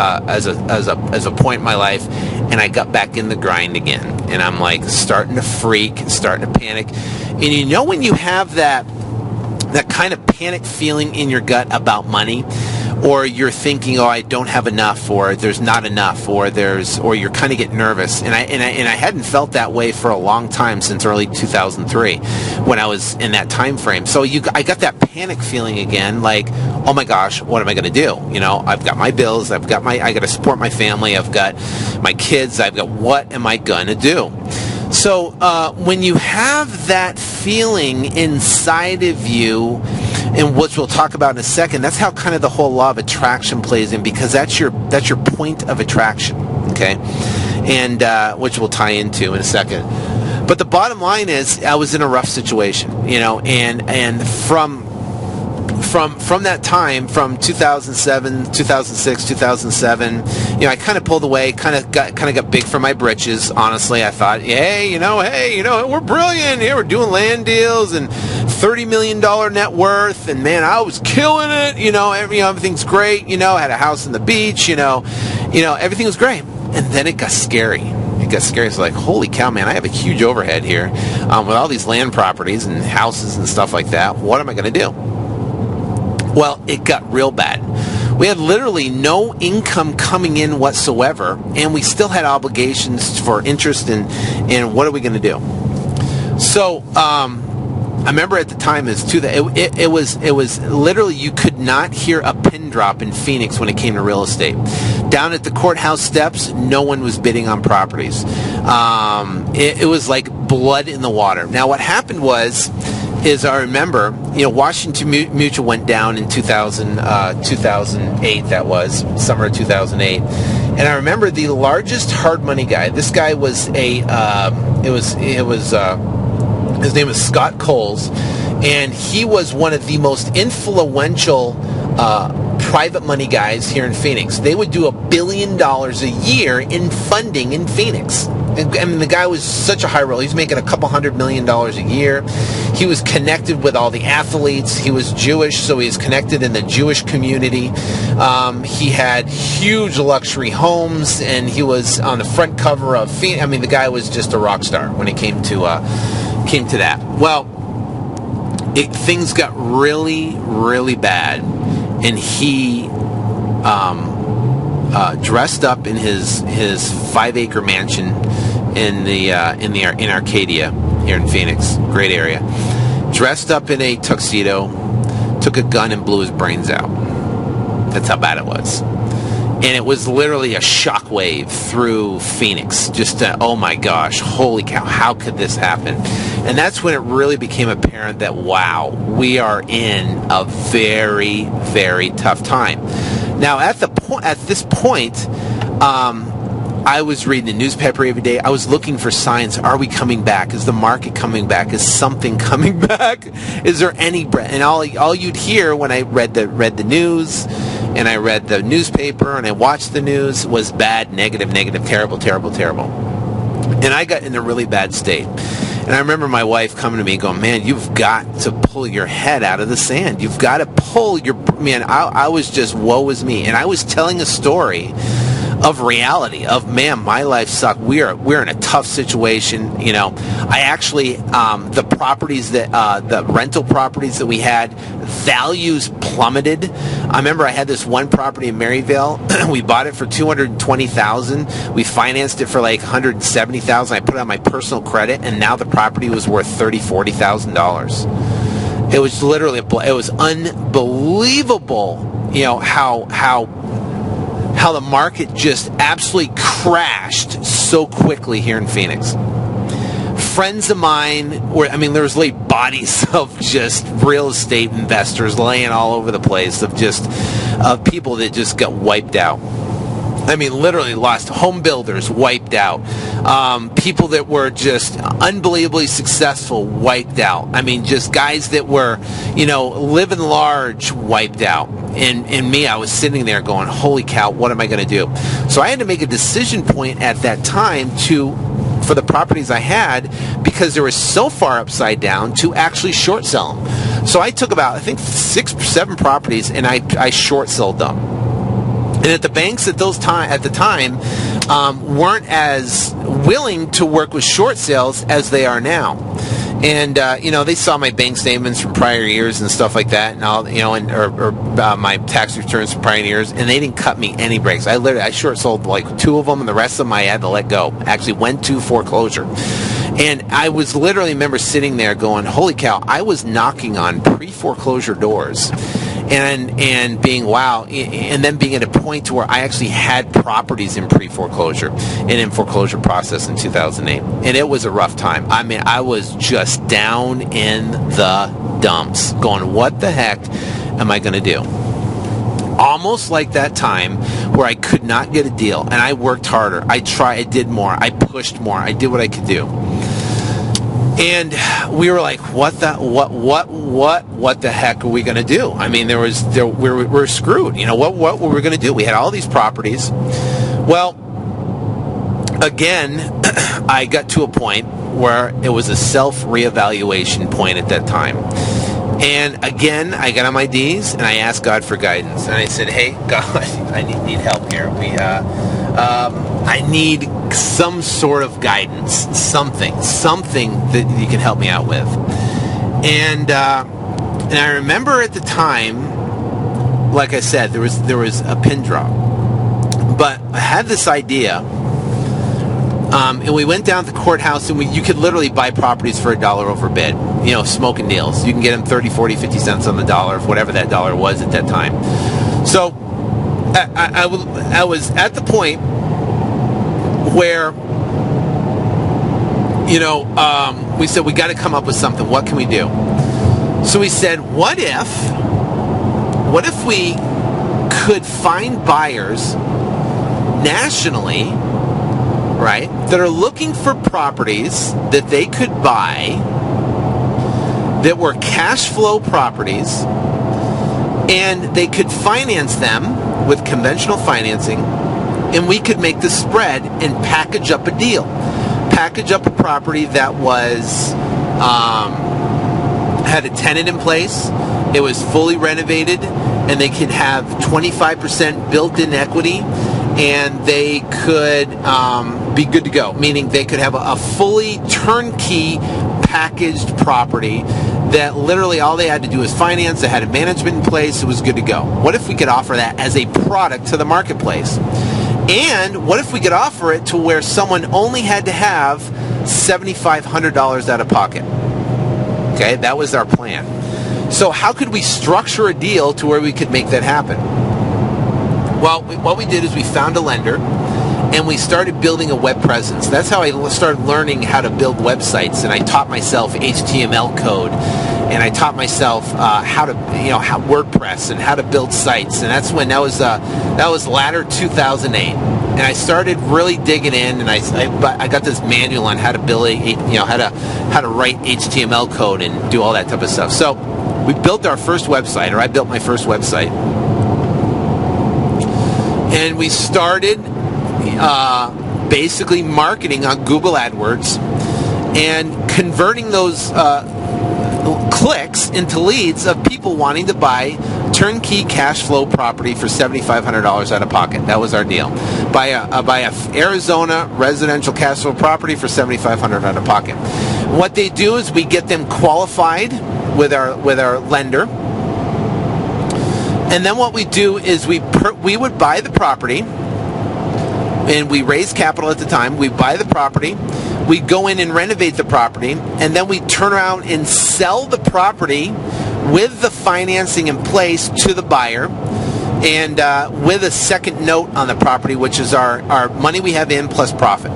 point in my life, and I got back in the grind again. And I'm like starting to freak, starting to panic. And when you have that kind of panic feeling in your gut about money, or you're thinking, oh, I don't have enough, or there's not enough, or you're kind of getting nervous. And I hadn't felt that way for a long time, since early 2003, when I was in that time frame. So I got that panic feeling again, like, oh my gosh, what am I going to do? I've got my bills, I got to support my family, I've got my kids, what am I going to do? So when you have that feeling inside of you, and which we'll talk about in a second, that's how kind of the whole law of attraction plays in, because that's your point of attraction, okay? And which we'll tie into in a second. But the bottom line is, I was in a rough situation, and from that time, from 2007, 2006, 2007, I kind of pulled away, kind of got big for my britches. Honestly, I thought, hey, we're brilliant. Here, we're doing land deals and $30 million net worth, and man, I was killing it. Everything's great. I had a house on the beach. Everything was great, and then it got scary. It's like, holy cow, man, I have a huge overhead here with all these land properties and houses and stuff like that. What am I going to do? Well, it got real bad. We had literally no income coming in whatsoever, and we still had obligations for interest, and what are we going to do? So I remember at the time it was literally, you could not hear a pin drop in Phoenix when it came to real estate. Down at the courthouse steps, no one was bidding on properties. It was like blood in the water. Now, what happened is I remember, Washington Mutual went down in 2008, that was, summer of 2008. And I remember the largest hard money guy, this guy was his name was Scott Coles, and he was one of the most influential private money guys here in Phoenix. They would do $1 billion a year in funding in Phoenix. I mean, the guy was such a high roller. He was making a couple $100 million a year. He was connected with all the athletes. He was Jewish, so he was connected in the Jewish community. He had huge luxury homes, and he was on the front cover of Phoenix. I mean, the guy was just a rock star when it came to that. Well, things got really, really bad, and he dressed up in his 5-acre mansion in Arcadia here in Phoenix, great area. Dressed up in a tuxedo, took a gun and blew his brains out. That's how bad it was. And it was literally a shockwave through Phoenix. Just, oh my gosh, holy cow, how could this happen? And that's when it really became apparent that, wow, we are in a very, very tough time. Now, at this point, I was reading the newspaper every day. I was looking for signs. Are we coming back? Is the market coming back? Is something coming back? Is there any breath? And all you'd hear when I read the news, and I read the newspaper, and I watched the news, was bad, negative, terrible. And I got in a really bad state. And I remember my wife coming to me going, man, you've got to pull your head out of the sand. You've got to pull your... Man, I was just, woe is me. And I was telling a story of reality, of, man, my life sucked. We're in a tough situation. I actually, the properties the rental properties that we had, values plummeted. I remember I had this one property in Maryvale. We bought it for $220,000. We financed it for like $170,000. I put it on my personal credit, and now the property was worth $40,000. It was literally, it was unbelievable, how the market just absolutely crashed so quickly here in Phoenix. Friends of mine there was like bodies of just real estate investors laying all over the place, of people that just got wiped out. I mean, literally lost. Home builders wiped out. People that were just unbelievably successful wiped out. I mean, just guys that were, living large wiped out. And me, I was sitting there going, holy cow, what am I going to do? So I had to make a decision point at that time for the properties I had, because they were so far upside down, to actually short sell them. So I took about, I think, 6 or 7 properties, and I short sold them. And at the banks at the time weren't as willing to work with short sales as they are now. And they saw my bank statements from prior years and stuff like that, and all, or my tax returns from prior years, and they didn't cut me any breaks. I short sold like 2 of them, and the rest of them I had to let go. Actually went to foreclosure. And I was literally, remember sitting there going, holy cow, I was knocking on pre-foreclosure doors and being, wow, and then being at a point to where I actually had properties in pre-foreclosure and in foreclosure process in 2008. And it was a rough time. I mean, I was just down in the dumps going, what the heck am I going to do? Almost like that time where I could not get a deal, and I worked harder. I did more. I pushed more. I did what I could do. And we were like, what the heck are we going to do? I mean, we're screwed. What were we going to do? We had all these properties. Well, again, I got to a point where it was a self-reevaluation point at that time. And again, I got on my D's and I asked God for guidance. And I said, hey, God, I need help here. I need some sort of guidance, something that you can help me out with. And I remember at the time, like I said, there was a pin drop. But I had this idea, and we went down to the courthouse, and you could literally buy properties for $1 over bid. Smoking deals. You can get them 30, 40, 50 cents on the dollar, whatever that dollar was at that time. So I was at the point where, we said, we got to come up with something. What can we do? So we said, what if we could find buyers nationally, right, that are looking for properties that they could buy that were cash flow properties, and they could finance them with conventional financing, and we could make the spread and package up a deal. Package up a property that was had a tenant in place, it was fully renovated, and they could have 25% built-in equity, and they could be good to go, meaning they could have a fully turnkey packaged property that literally all they had to do was finance. They had a management in place. It was good to go. What if we could offer that as a product to the marketplace? And what if we could offer it to where someone only had to have $7,500 out of pocket? Okay, that was our plan. So how could we structure a deal to where we could make that happen? Well, what we did is we found a lender, and we started building a web presence. That's how I started learning how to build websites, and I taught myself HTML code, and I taught myself how WordPress and how to build sites. And that's when that was latter 2008, and I started really digging in, and I got this manual on how to build how to write HTML code and do all that type of stuff. So we built our first website, or I built my first website, and we started basically marketing on Google AdWords and converting those clicks into leads of people wanting to buy turnkey cash flow property for $7,500 out of pocket. That was our deal. Buy a Arizona residential cash flow property for $7,500 out of pocket. What they do is we get them qualified with our lender, and then what we do is we would buy the property, and we raise capital at the time. We buy the property, we go in and renovate the property, and then we turn around and sell the property with the financing in place to the buyer, and with a second note on the property, which is our money we have in plus profit.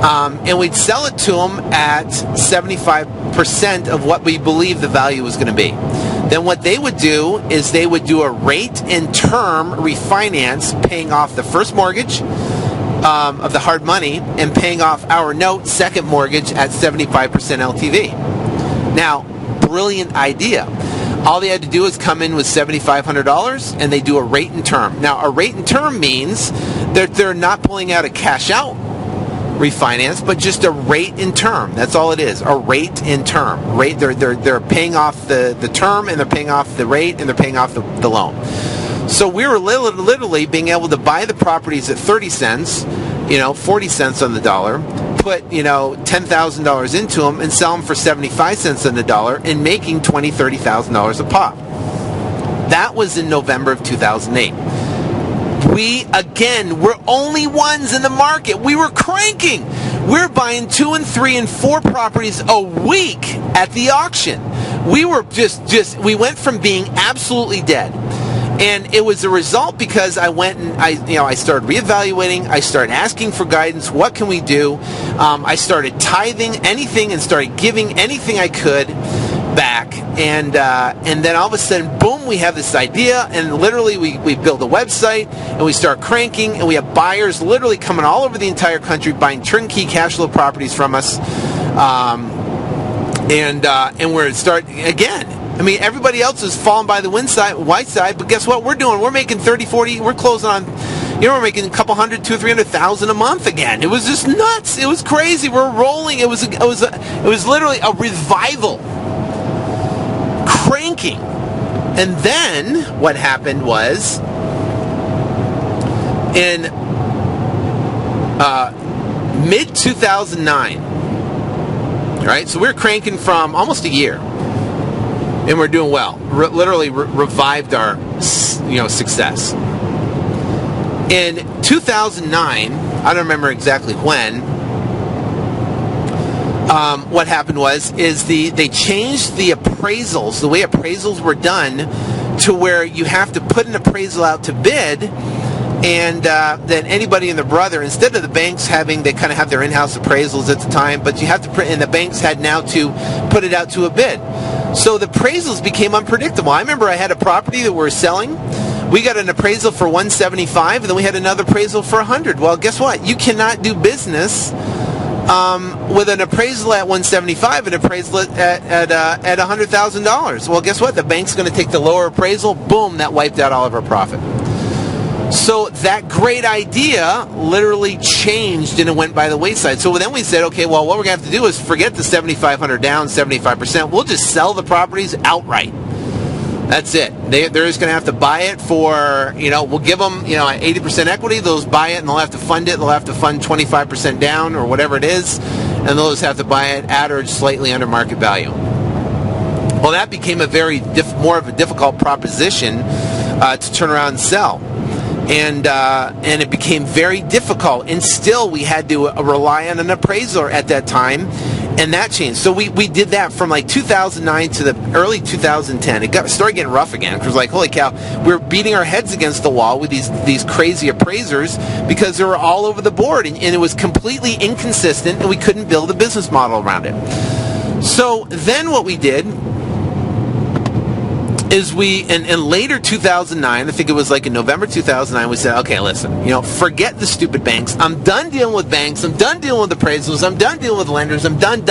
And we'd sell it to them at 75% of what we believe the value was going to be. Then what they would do is they would do a rate and term refinance, paying off the first mortgage of the hard money and paying off our note, second mortgage, at 75% LTV. Now, brilliant idea. All they had to do is come in with $7,500, and they do a rate and term. Now, a rate and term means that they're not pulling out a cash out refinance, but just a rate in term. That's all it is, a rate in term. Rate, they're paying off the term, and they're paying off the rate, and they're paying off the loan. So we were literally being able to buy the properties at 30 cents, 40 cents on the dollar, put, $10,000 into them and sell them for 75 cents on the dollar and making $20,000, $30,000 a pop. That was in November of 2008. We, again, were only ones in the market. We were cranking. We're buying 2 and 3 and 4 properties a week at the auction. We were we went from being absolutely dead. And it was a result because I went and I started reevaluating. I started asking for guidance. What can we do? I started tithing anything and started giving anything I could back. And then all of a sudden, boom, we have this idea. And literally, we build a website and we start cranking. And we have buyers literally coming all over the entire country buying turnkey cash flow properties from us. And we're again. I mean, everybody else is falling by the white side, but guess what we're doing? We're making 30, 40, we're closing on, we're making a couple hundred, 200,000, 300,000 a month again. It was just nuts. It was crazy. We're rolling. It was literally a revival. Cranking. And then what happened was in mid-2009, right? So we're cranking from almost a year. And we're doing well. Literally revived our, success. In 2009, I don't remember exactly when. What happened is they changed the appraisals, the way appraisals were done, to where you have to put an appraisal out to bid, and then anybody and their brother, instead of the banks they kind of have their in-house appraisals at the time, but you have to and the banks had now to put it out to a bid. So the appraisals became unpredictable. I remember I had a property that we were selling. We got an appraisal for $175, and then we had another appraisal for $100. Well, guess what? You cannot do business with an appraisal at $175 and appraisal at $100,000. Well, guess what? The bank's going to take the lower appraisal. Boom, that wiped out all of our profit. So that great idea literally changed and it went by the wayside. So then we said, okay, well, what we're going to have to do is forget the $7,500 down, 75%. We'll just sell the properties outright. That's it. They're just going to have to buy it for, we'll give them, 80% equity. They'll buy it and they'll have to fund it. They'll have to fund 25% down or whatever it is. And they'll just have to buy it at or slightly under market value. Well, that became a more of a difficult proposition to turn around and sell. And it became very difficult. And still, we had to rely on an appraiser at that time, and that changed. So we did that from like 2009 to the early 2010. It started getting rough again. It was like, holy cow, we were beating our heads against the wall with these crazy appraisers because they were all over the board, and it was completely inconsistent, and we couldn't build a business model around it. So then what we did is in later 2009, I think it was like in November 2009, we said, okay, listen, forget the stupid banks. I'm done dealing with banks. I'm done dealing with appraisals. I'm done dealing with lenders. I'm done.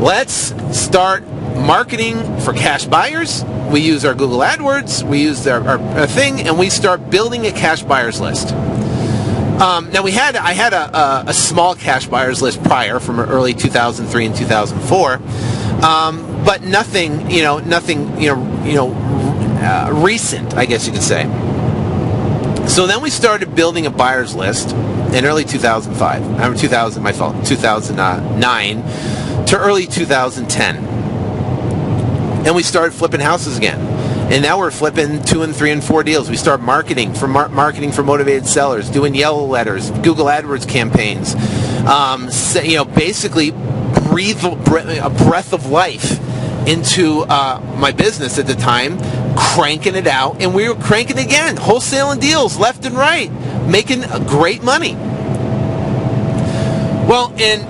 Let's start marketing for cash buyers. We use our Google AdWords. We use our thing, and we start building a cash buyers list. Now I had a small cash buyers list prior from early 2003 and 2004. But nothing recent, I guess you could say. So then we started building a buyer's list in early 2009 to early 2010. And we started flipping houses again. And now we're flipping 2 and 3 and 4 deals. We start marketing for motivated sellers, doing yellow letters, Google AdWords campaigns. Basically breathe a breath of life into my business at the time, cranking it out, and we were cranking again, wholesaling deals left and right, making great money. Well, and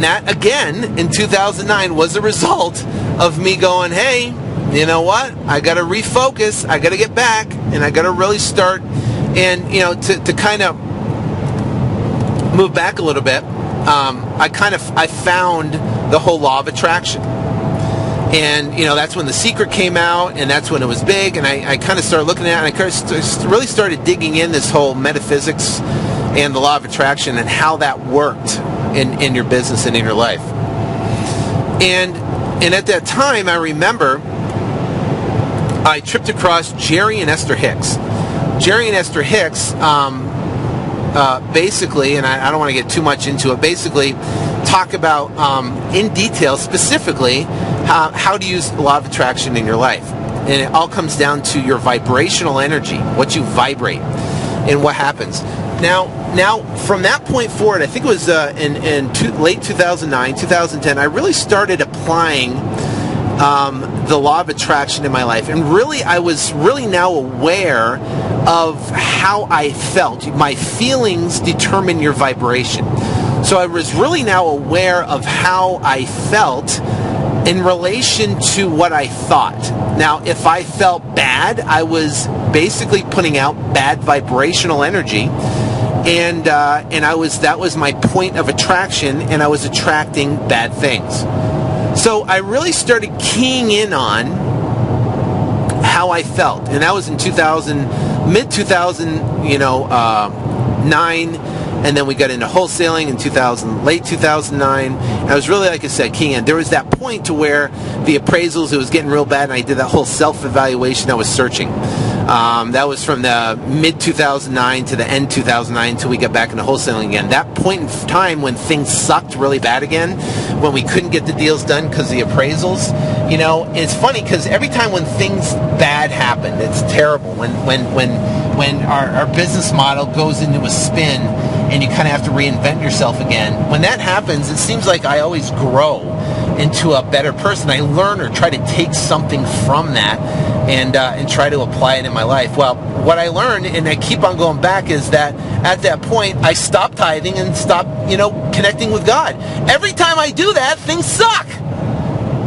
that again in 2009 was a result of me going, hey, you know what? I got to refocus. I got to get back, and I got to really start, and to kind of move back a little bit. I found the whole law of attraction, and that's when The Secret came out, and that's when it was big, and I kind of started looking at it, and I really started digging in this whole metaphysics and the law of attraction and how that worked in your business and in your life. And at that time, I remember I tripped across Jerry and Esther Hicks. Jerry and Esther Hicks basically, and I don't want to get too much into it, basically talk about in detail, specifically, how to use the law of attraction in your life. And it all comes down to your vibrational energy, what you vibrate, and what happens. Now, from that point forward, I think it was in late 2009, 2010, I really started applying the law of attraction in my life. And really, I was really now aware of how I felt. My feelings determine your vibration. So I was really now aware of how I felt in relation to what I thought. Now, if I felt bad, I was basically putting out bad vibrational energy, and that was my point of attraction, and I was attracting bad things. So I really started keying in on how I felt, and that was in mid 2009. And then we got into wholesaling in late 2009. And I was really, like I said, keying in. There was that point to where the appraisals, it was getting real bad, and I did that whole self-evaluation. I was searching. That was from the mid-2009 to the end 2009 until we got back into wholesaling again. That point in time when things sucked really bad again, when we couldn't get the deals done because of the appraisals, it's funny because every time when things bad happen, it's terrible. When our business model goes into a spin and you kind of have to reinvent yourself again, when that happens, it seems like I always grow into a better person. I learn or try to take something from that and try to apply it in my life. Well, what I learned, and I keep on going back, is that at that point, I stopped tithing and stopped, connecting with God. Every time I do that, things suck.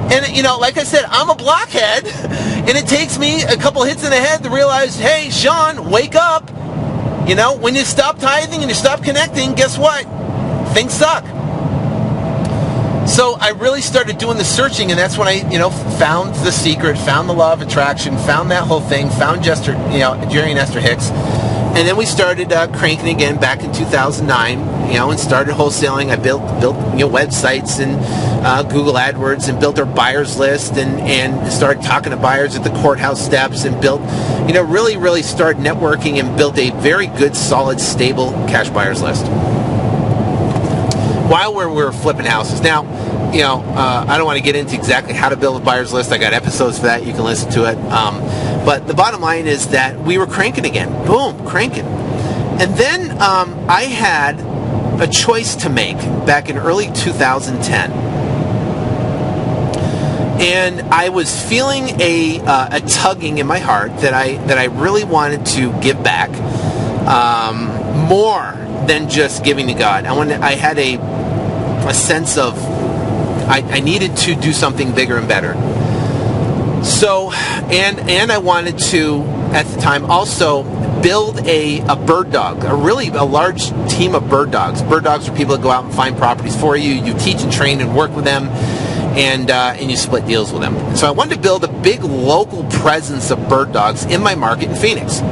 And, like I said, I'm a blockhead, and it takes me a couple hits in the head to realize, hey, Sean, wake up. When you stop tithing and you stop connecting, guess what? Things suck. So I really started doing the searching, and that's when I, found the secret, found the law of attraction, found that whole thing, found Jerry and Esther Hicks. And then we started cranking again back in 2009, and started wholesaling. I built websites and Google AdWords, and built our buyers list, and started talking to buyers at the courthouse steps, and built, really, really started networking and built a very good, solid, stable cash buyers list while we were flipping houses. Now, I don't want to get into exactly how to build a buyer's list. I got episodes for that. You can listen to it. But the bottom line is that we were cranking again. Boom, cranking. And then I had a choice to make back in early 2010. And I was feeling a tugging in my heart that I really wanted to give back more than just giving to God. I had a sense of I needed to do something bigger and better. So, and I wanted to, at the time, also build a bird dog, a large team of bird dogs. Bird dogs are people that go out and find properties for you. You teach and train and work with them, and you split deals with them. So I wanted to build a big local presence of bird dogs in my market in Phoenix.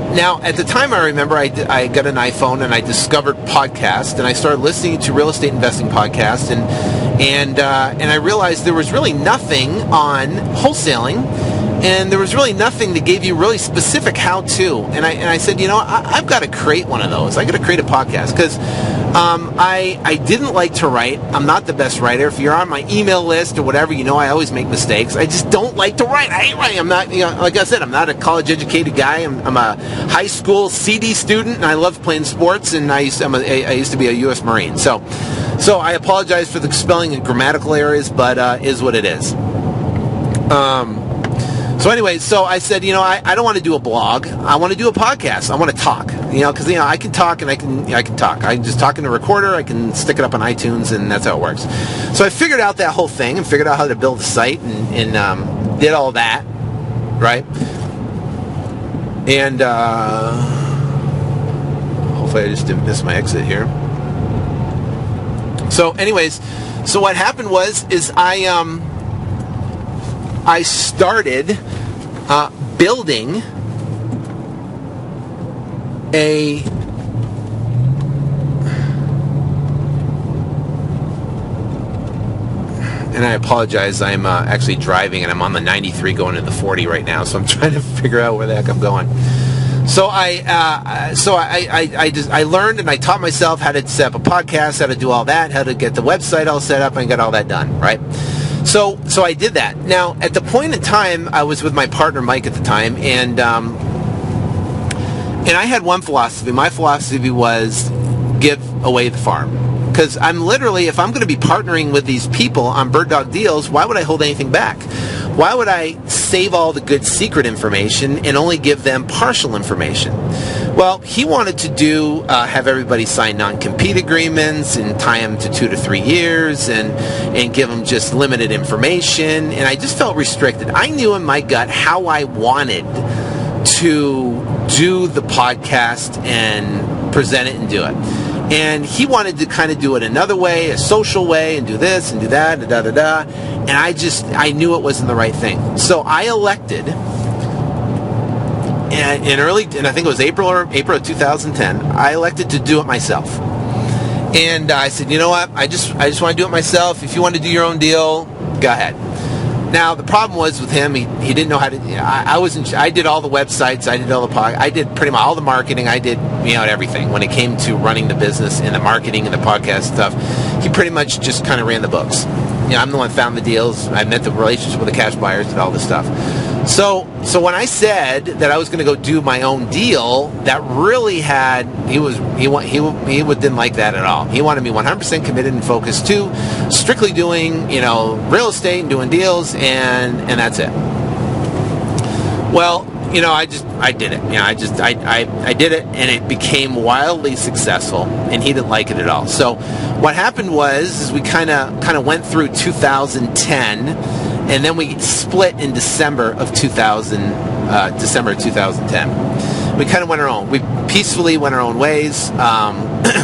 Now, at the time, I remember I got an iPhone and I discovered podcasts, and I started listening to real estate investing podcasts, and I realized there was really nothing on wholesaling, and there was really nothing that gave you really specific how-to. And I said, I've got to create one of those. I got to create a podcast because I didn't like to write. I'm not the best writer. If you're on my email list or whatever, I always make mistakes. I just don't like to write. I hate writing. I'm not, like I said, I'm not a college-educated guy. I'm a high school CD student, and I love playing sports, and I used to be a U.S. Marine. So I apologize for the spelling and grammatical errors, but is what it is. So anyway, so I said, I don't want to do a blog. I want to do a podcast. I want to talk, because, I can talk and I can talk. I can just talk in a recorder. I can stick it up on iTunes, and that's how it works. So I figured out that whole thing and figured out how to build a site and did all that, right? And hopefully I just didn't miss my exit here. So anyways, so what happened is I started building and I apologize, I'm actually driving, and I'm on the 93 going to the 40 right now, so I'm trying to figure out where the heck I'm going. I learned and I taught myself how to set up a podcast, how to do all that, how to get the website all set up, and got all that done, right? So I did that. Now, at the point in time, I was with my partner Mike at the time, and I had one philosophy. My philosophy was give away the farm. Because I'm literally, if I'm going to be partnering with these people on Bird Dog Deals, why would I hold anything back? Why would I save all the good secret information and only give them partial information? Well, he wanted to have everybody sign non-compete agreements and tie them to 2 to 3 years and give them just limited information. And I just felt restricted. I knew in my gut how I wanted to do the podcast and present it and do it. And he wanted to kind of do it another way, a social way, and do this and do that, and da-da-da. And I knew it wasn't the right thing. So I elected, and I think it was April of 2010, I elected to do it myself. And I said, you know what, I just want to do it myself. If you want to do your own deal, go ahead. Now, the problem was with him, he didn't know how to, I did all the websites, I did all the I did pretty much all the marketing, I did, everything. When it came to running the business and the marketing and the podcast stuff, he pretty much just kind of ran the books. I'm the one that found the deals, I met the relationship with the cash buyers, did all this stuff. So when I said that I was going to go do my own deal, that really had, he didn't like that at all. He wanted me 100% committed and focused to strictly doing, real estate and doing deals, and that's it. Well, I did it. I did it, and it became wildly successful, and he didn't like it at all. So what happened was we kind of went through 2010, and then we split in December of 2010. We kind of went our own. We peacefully went our own ways.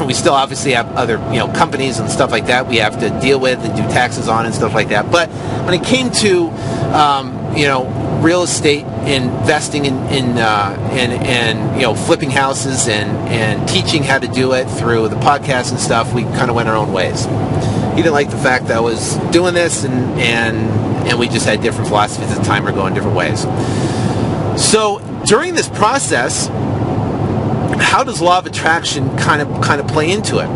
We still obviously have other, companies and stuff like that we have to deal with and do taxes on and stuff like that. But when it came to, real estate, investing in flipping houses and teaching how to do it through the podcast and stuff, we kind of went our own ways. He didn't like the fact that I was doing this, and we just had different philosophies at the time. We're going different ways. So during this process, how does law of attraction kind of play into it?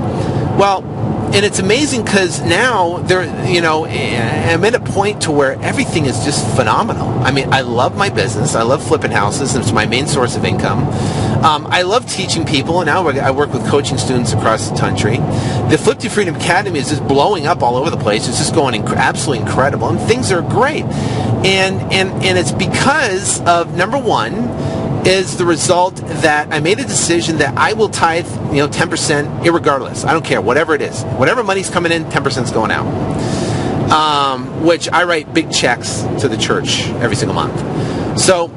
Well, and it's amazing because now I'm at a point to where everything is just phenomenal. I mean, I love my business. I love flipping houses. It's my main source of income. I love teaching people, and now I work with coaching students across the country. The Flip to Freedom Academy is just blowing up all over the place. It's just going absolutely incredible, and things are great. And it's because of, number one, is the result that I made a decision that I will tithe, 10% irregardless. I don't care, whatever it is. Whatever money's coming in, 10% is going out. Which I write big checks to the church every single month. So,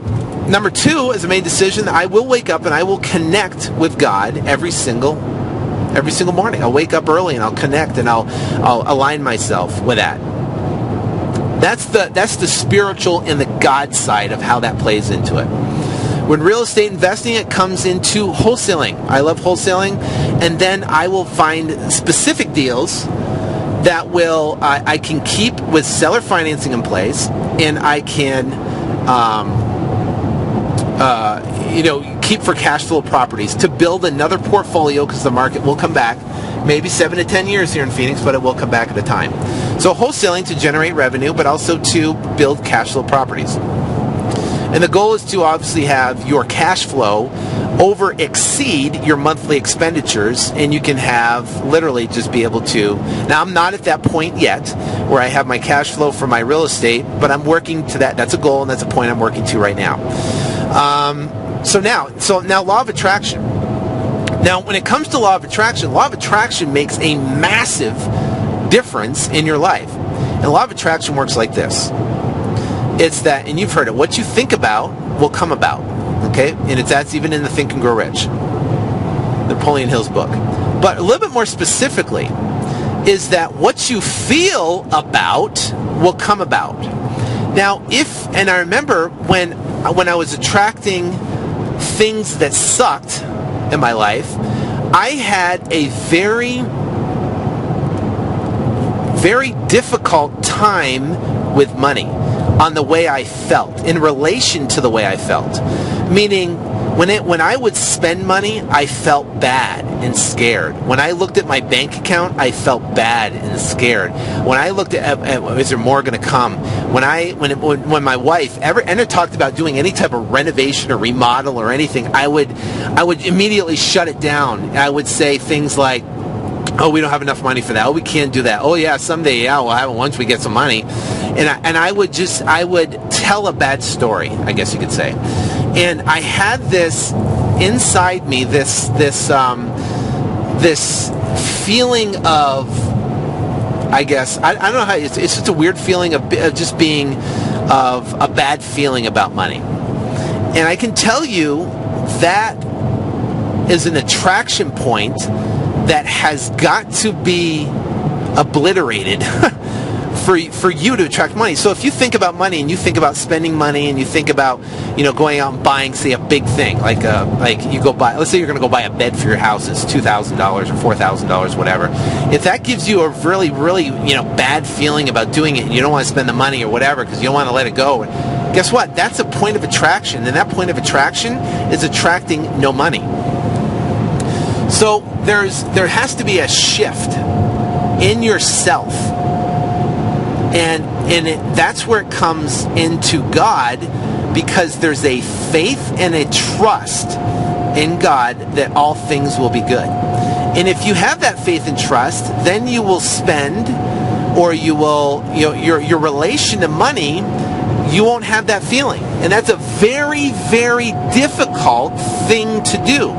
number two is I made a decision that I will wake up and I will connect with God every single morning. I'll wake up early and I'll connect and I'll align myself with that. That's the spiritual and the God side of how that plays into it. When real estate investing, it comes into wholesaling. I love wholesaling, and then I will find specific deals that I can keep with seller financing in place, and I can keep for cash flow properties to build another portfolio, because the market will come back. Maybe 7 to 10 years here in Phoenix, but it will come back at a time. So wholesaling to generate revenue, but also to build cash flow properties. And the goal is to obviously have your cash flow exceed your monthly expenditures, and you can have literally just be able to. Now, I'm not at that point yet where I have my cash flow for my real estate, but I'm working to that. That's a goal, and that's a point I'm working to right now. So now law of attraction. Now, when it comes to law of attraction makes a massive difference in your life. And law of attraction works like this. It's that, and you've heard it, what you think about will come about. Okay? And that's even in the Think and Grow Rich, Napoleon Hill's book. But a little bit more specifically is that what you feel about will come about. Now, and I remember when I was attracting things that sucked in my life, I had a very, very difficult time with money on the way I felt, in relation to the way I felt. Meaning, When I would spend money, I felt bad and scared. When I looked at my bank account, I felt bad and scared. When I looked at is there more going to come? When my wife ever talked about doing any type of renovation or remodel or anything, I would immediately shut it down. I would say things like, "Oh, we don't have enough money for that. Oh, we can't do that. Oh, yeah, someday, yeah, we'll have it once we get some money." And I would tell a bad story, I guess you could say. And I had this inside me, this feeling of, I guess, I don't know how, it's just a weird feeling of just being, of a bad feeling about money. And I can tell you that is an attraction point that has got to be obliterated for you to attract money. So if you think about money and you think about spending money and you think about, going out and buying, say, a big thing, like you go buy, let's say you're going to go buy a bed for your house, it's $2,000 or $4,000, whatever. If that gives you a really, really, bad feeling about doing it and you don't want to spend the money or whatever because you don't want to let it go, guess what? That's a point of attraction, and that point of attraction is attracting no money. So there has to be a shift in yourself. And that's where it comes into God, because there's a faith and a trust in God that all things will be good. And if you have that faith and trust, then you will spend, or you will, your relation to money, you won't have that feeling. And that's a very, very difficult thing to do.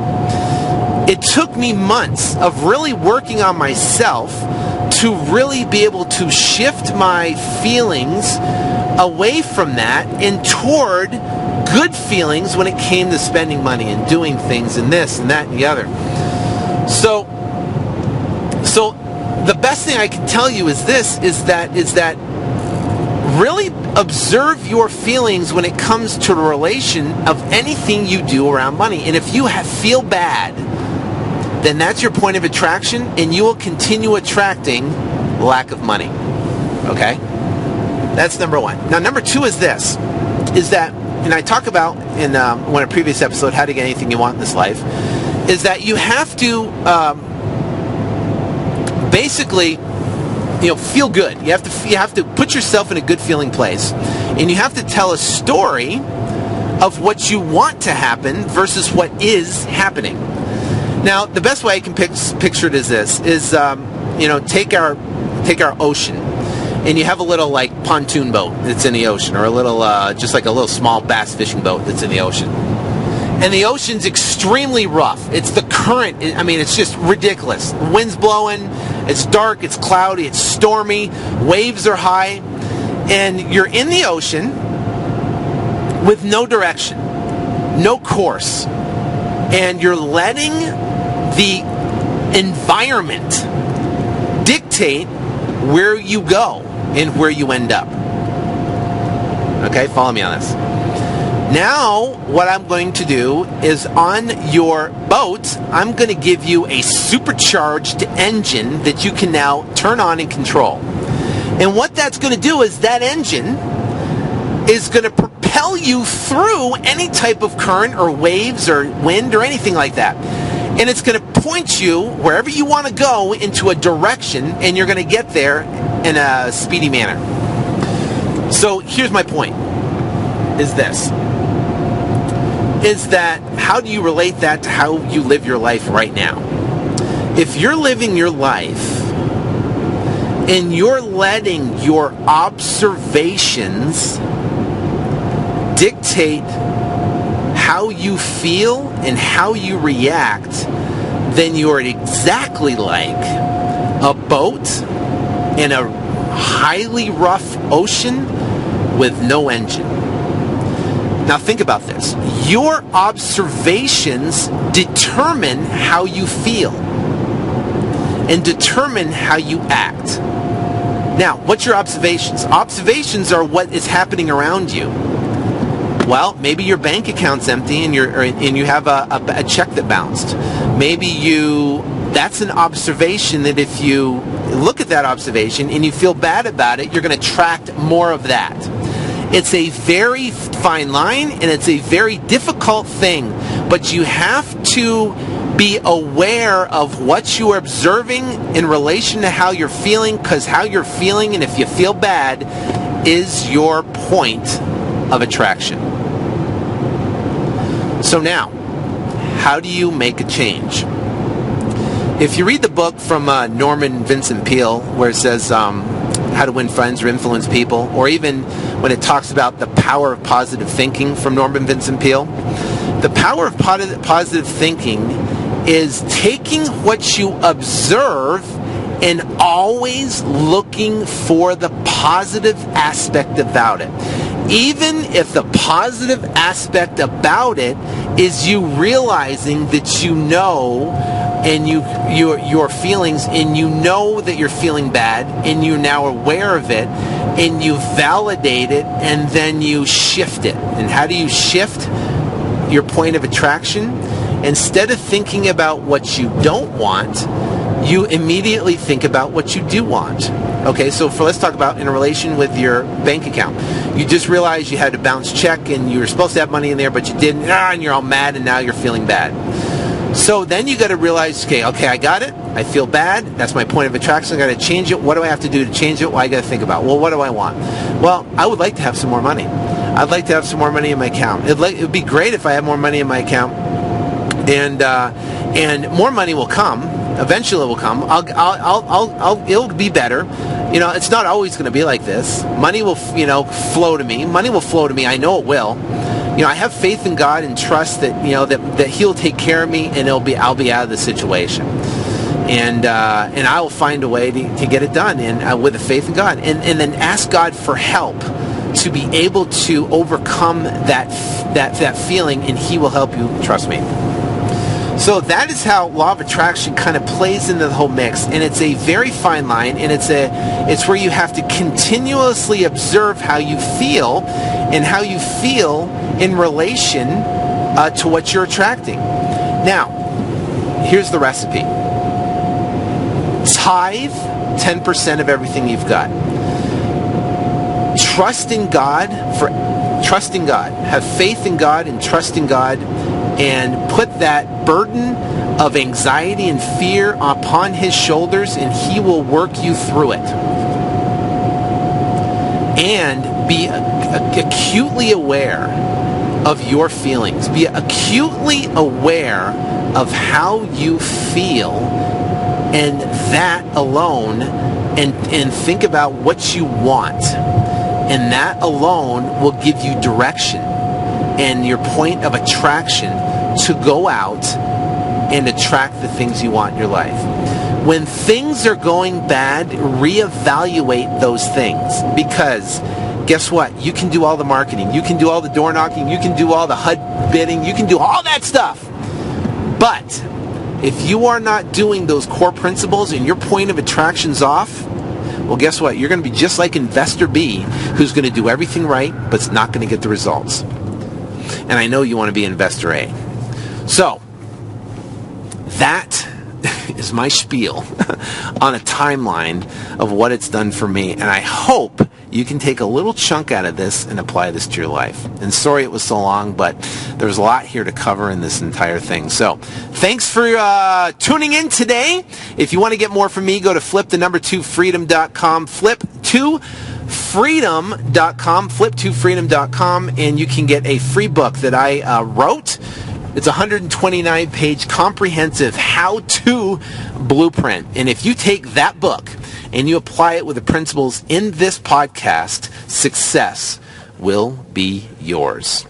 It took me months of really working on myself to really be able to shift my feelings away from that and toward good feelings when it came to spending money and doing things and this and that and the other. So the best thing I can tell you is that really observe your feelings when it comes to the relation of anything you do around money. And if you feel bad, then that's your point of attraction, and you will continue attracting lack of money. Okay? That's number one. Now, number two is this, is that, and I talk about in a previous episode, how to get anything you want in this life, is that you have to basically, feel good. You have to put yourself in a good feeling place, and you have to tell a story of what you want to happen versus what is happening. Now, the best way I can picture it is this: take our ocean, and you have a little pontoon boat that's in the ocean, or a little just like a little small bass fishing boat that's in the ocean. And the ocean's extremely rough. It's the current. It's just ridiculous. The wind's blowing. It's dark. It's cloudy. It's stormy. Waves are high, and you're in the ocean with no direction, no course, and you're letting the environment dictate where you go and where you end up. Okay, follow me on this. Now, what I'm going to do is, on your boat, I'm going to give you a supercharged engine that you can now turn on and control. And what that's going to do is that engine is going to propel you through any type of current or waves or wind or anything like that. And it's going to point you wherever you want to go into a direction, and you're going to get there in a speedy manner. So here's my point, is that how do you relate that to how you live your life right now? If you're living your life and you're letting your observations dictate how you feel and how you react, then you're exactly like a boat in a highly rough ocean with no engine. Now think about this. Your observations determine how you feel and determine how you act. Now, what's your observations? Observations are what is happening around you. Well, maybe your bank account's empty and you have a check that bounced. Maybe that's an observation that if you look at that observation and you feel bad about it, you're going to attract more of that. It's a very fine line, and it's a very difficult thing, but you have to be aware of what you are observing in relation to how you're feeling, because how you're feeling, and if you feel bad, is your point of attraction. So now, how do you make a change? If you read the book from Norman Vincent Peale, where it says how to win friends or influence people, or even when it talks about the power of positive thinking from Norman Vincent Peale, the power of positive thinking is taking what you observe and always looking for the positive aspect about it. Even if the positive aspect about it is you realizing that you know, and your feelings, and you know that you're feeling bad, and you're now aware of it, and you validate it, and then you shift it. And how do you shift your point of attraction? Instead of thinking about what you don't want, you immediately think about what you do want. Okay, so let's talk about in a relation with your bank account. You just realized you had a bounced check and you were supposed to have money in there, but you didn't, and you're all mad, and now you're feeling bad. So then you got to realize, okay, I got it. I feel bad. That's my point of attraction. I got to change it. What do I have to do to change it? Well, I got to think about, well, what do I want? Well, I would like to have some more money. I'd like to have some more money in my account. It would be great if I had more money in my account, and more money will come. Eventually, it will come. It'll be better. You know, it's not always going to be like this. Money will, flow to me. Money will flow to me. I know it will. I have faith in God and trust that, that He'll take care of me, and I'll be out of the situation. And I will find a way to get it done, and with the faith in God, and then ask God for help to be able to overcome that feeling, and He will help you. Trust me. So that is how law of attraction kind of plays into the whole mix, and it's a very fine line, and it's where you have to continuously observe how you feel, and how you feel in relation to what you're attracting. Now, here's the recipe. Tithe 10% of everything you've got. Trust in God. Have faith in God and trust in God, and put that burden of anxiety and fear upon His shoulders, and He will work you through it. And be acutely aware of your feelings. Be acutely aware of how you feel, and that alone, and think about what you want. And that alone will give you direction and your point of attraction to go out and attract the things you want in your life. When things are going bad, reevaluate those things, because guess what? You can do all the marketing, you can do all the door knocking, you can do all the HUD bidding, you can do all that stuff. But if you are not doing those core principles and your point of attraction's off, well, guess what? You're going to be just like Investor B, who's going to do everything right, but it's not going to get the results. And I know you want to be Investor A. So, that is my spiel on a timeline of what it's done for me. And I hope you can take a little chunk out of this and apply this to your life. And sorry it was so long, but there's a lot here to cover in this entire thing. So thanks for tuning in today. If you want to get more from me, go to flip2freedom.com, flip2freedom.com, flip2freedom.com, and you can get a free book that I wrote. It's a 129-page comprehensive how-to blueprint. And if you take that book and you apply it with the principles in this podcast, success will be yours.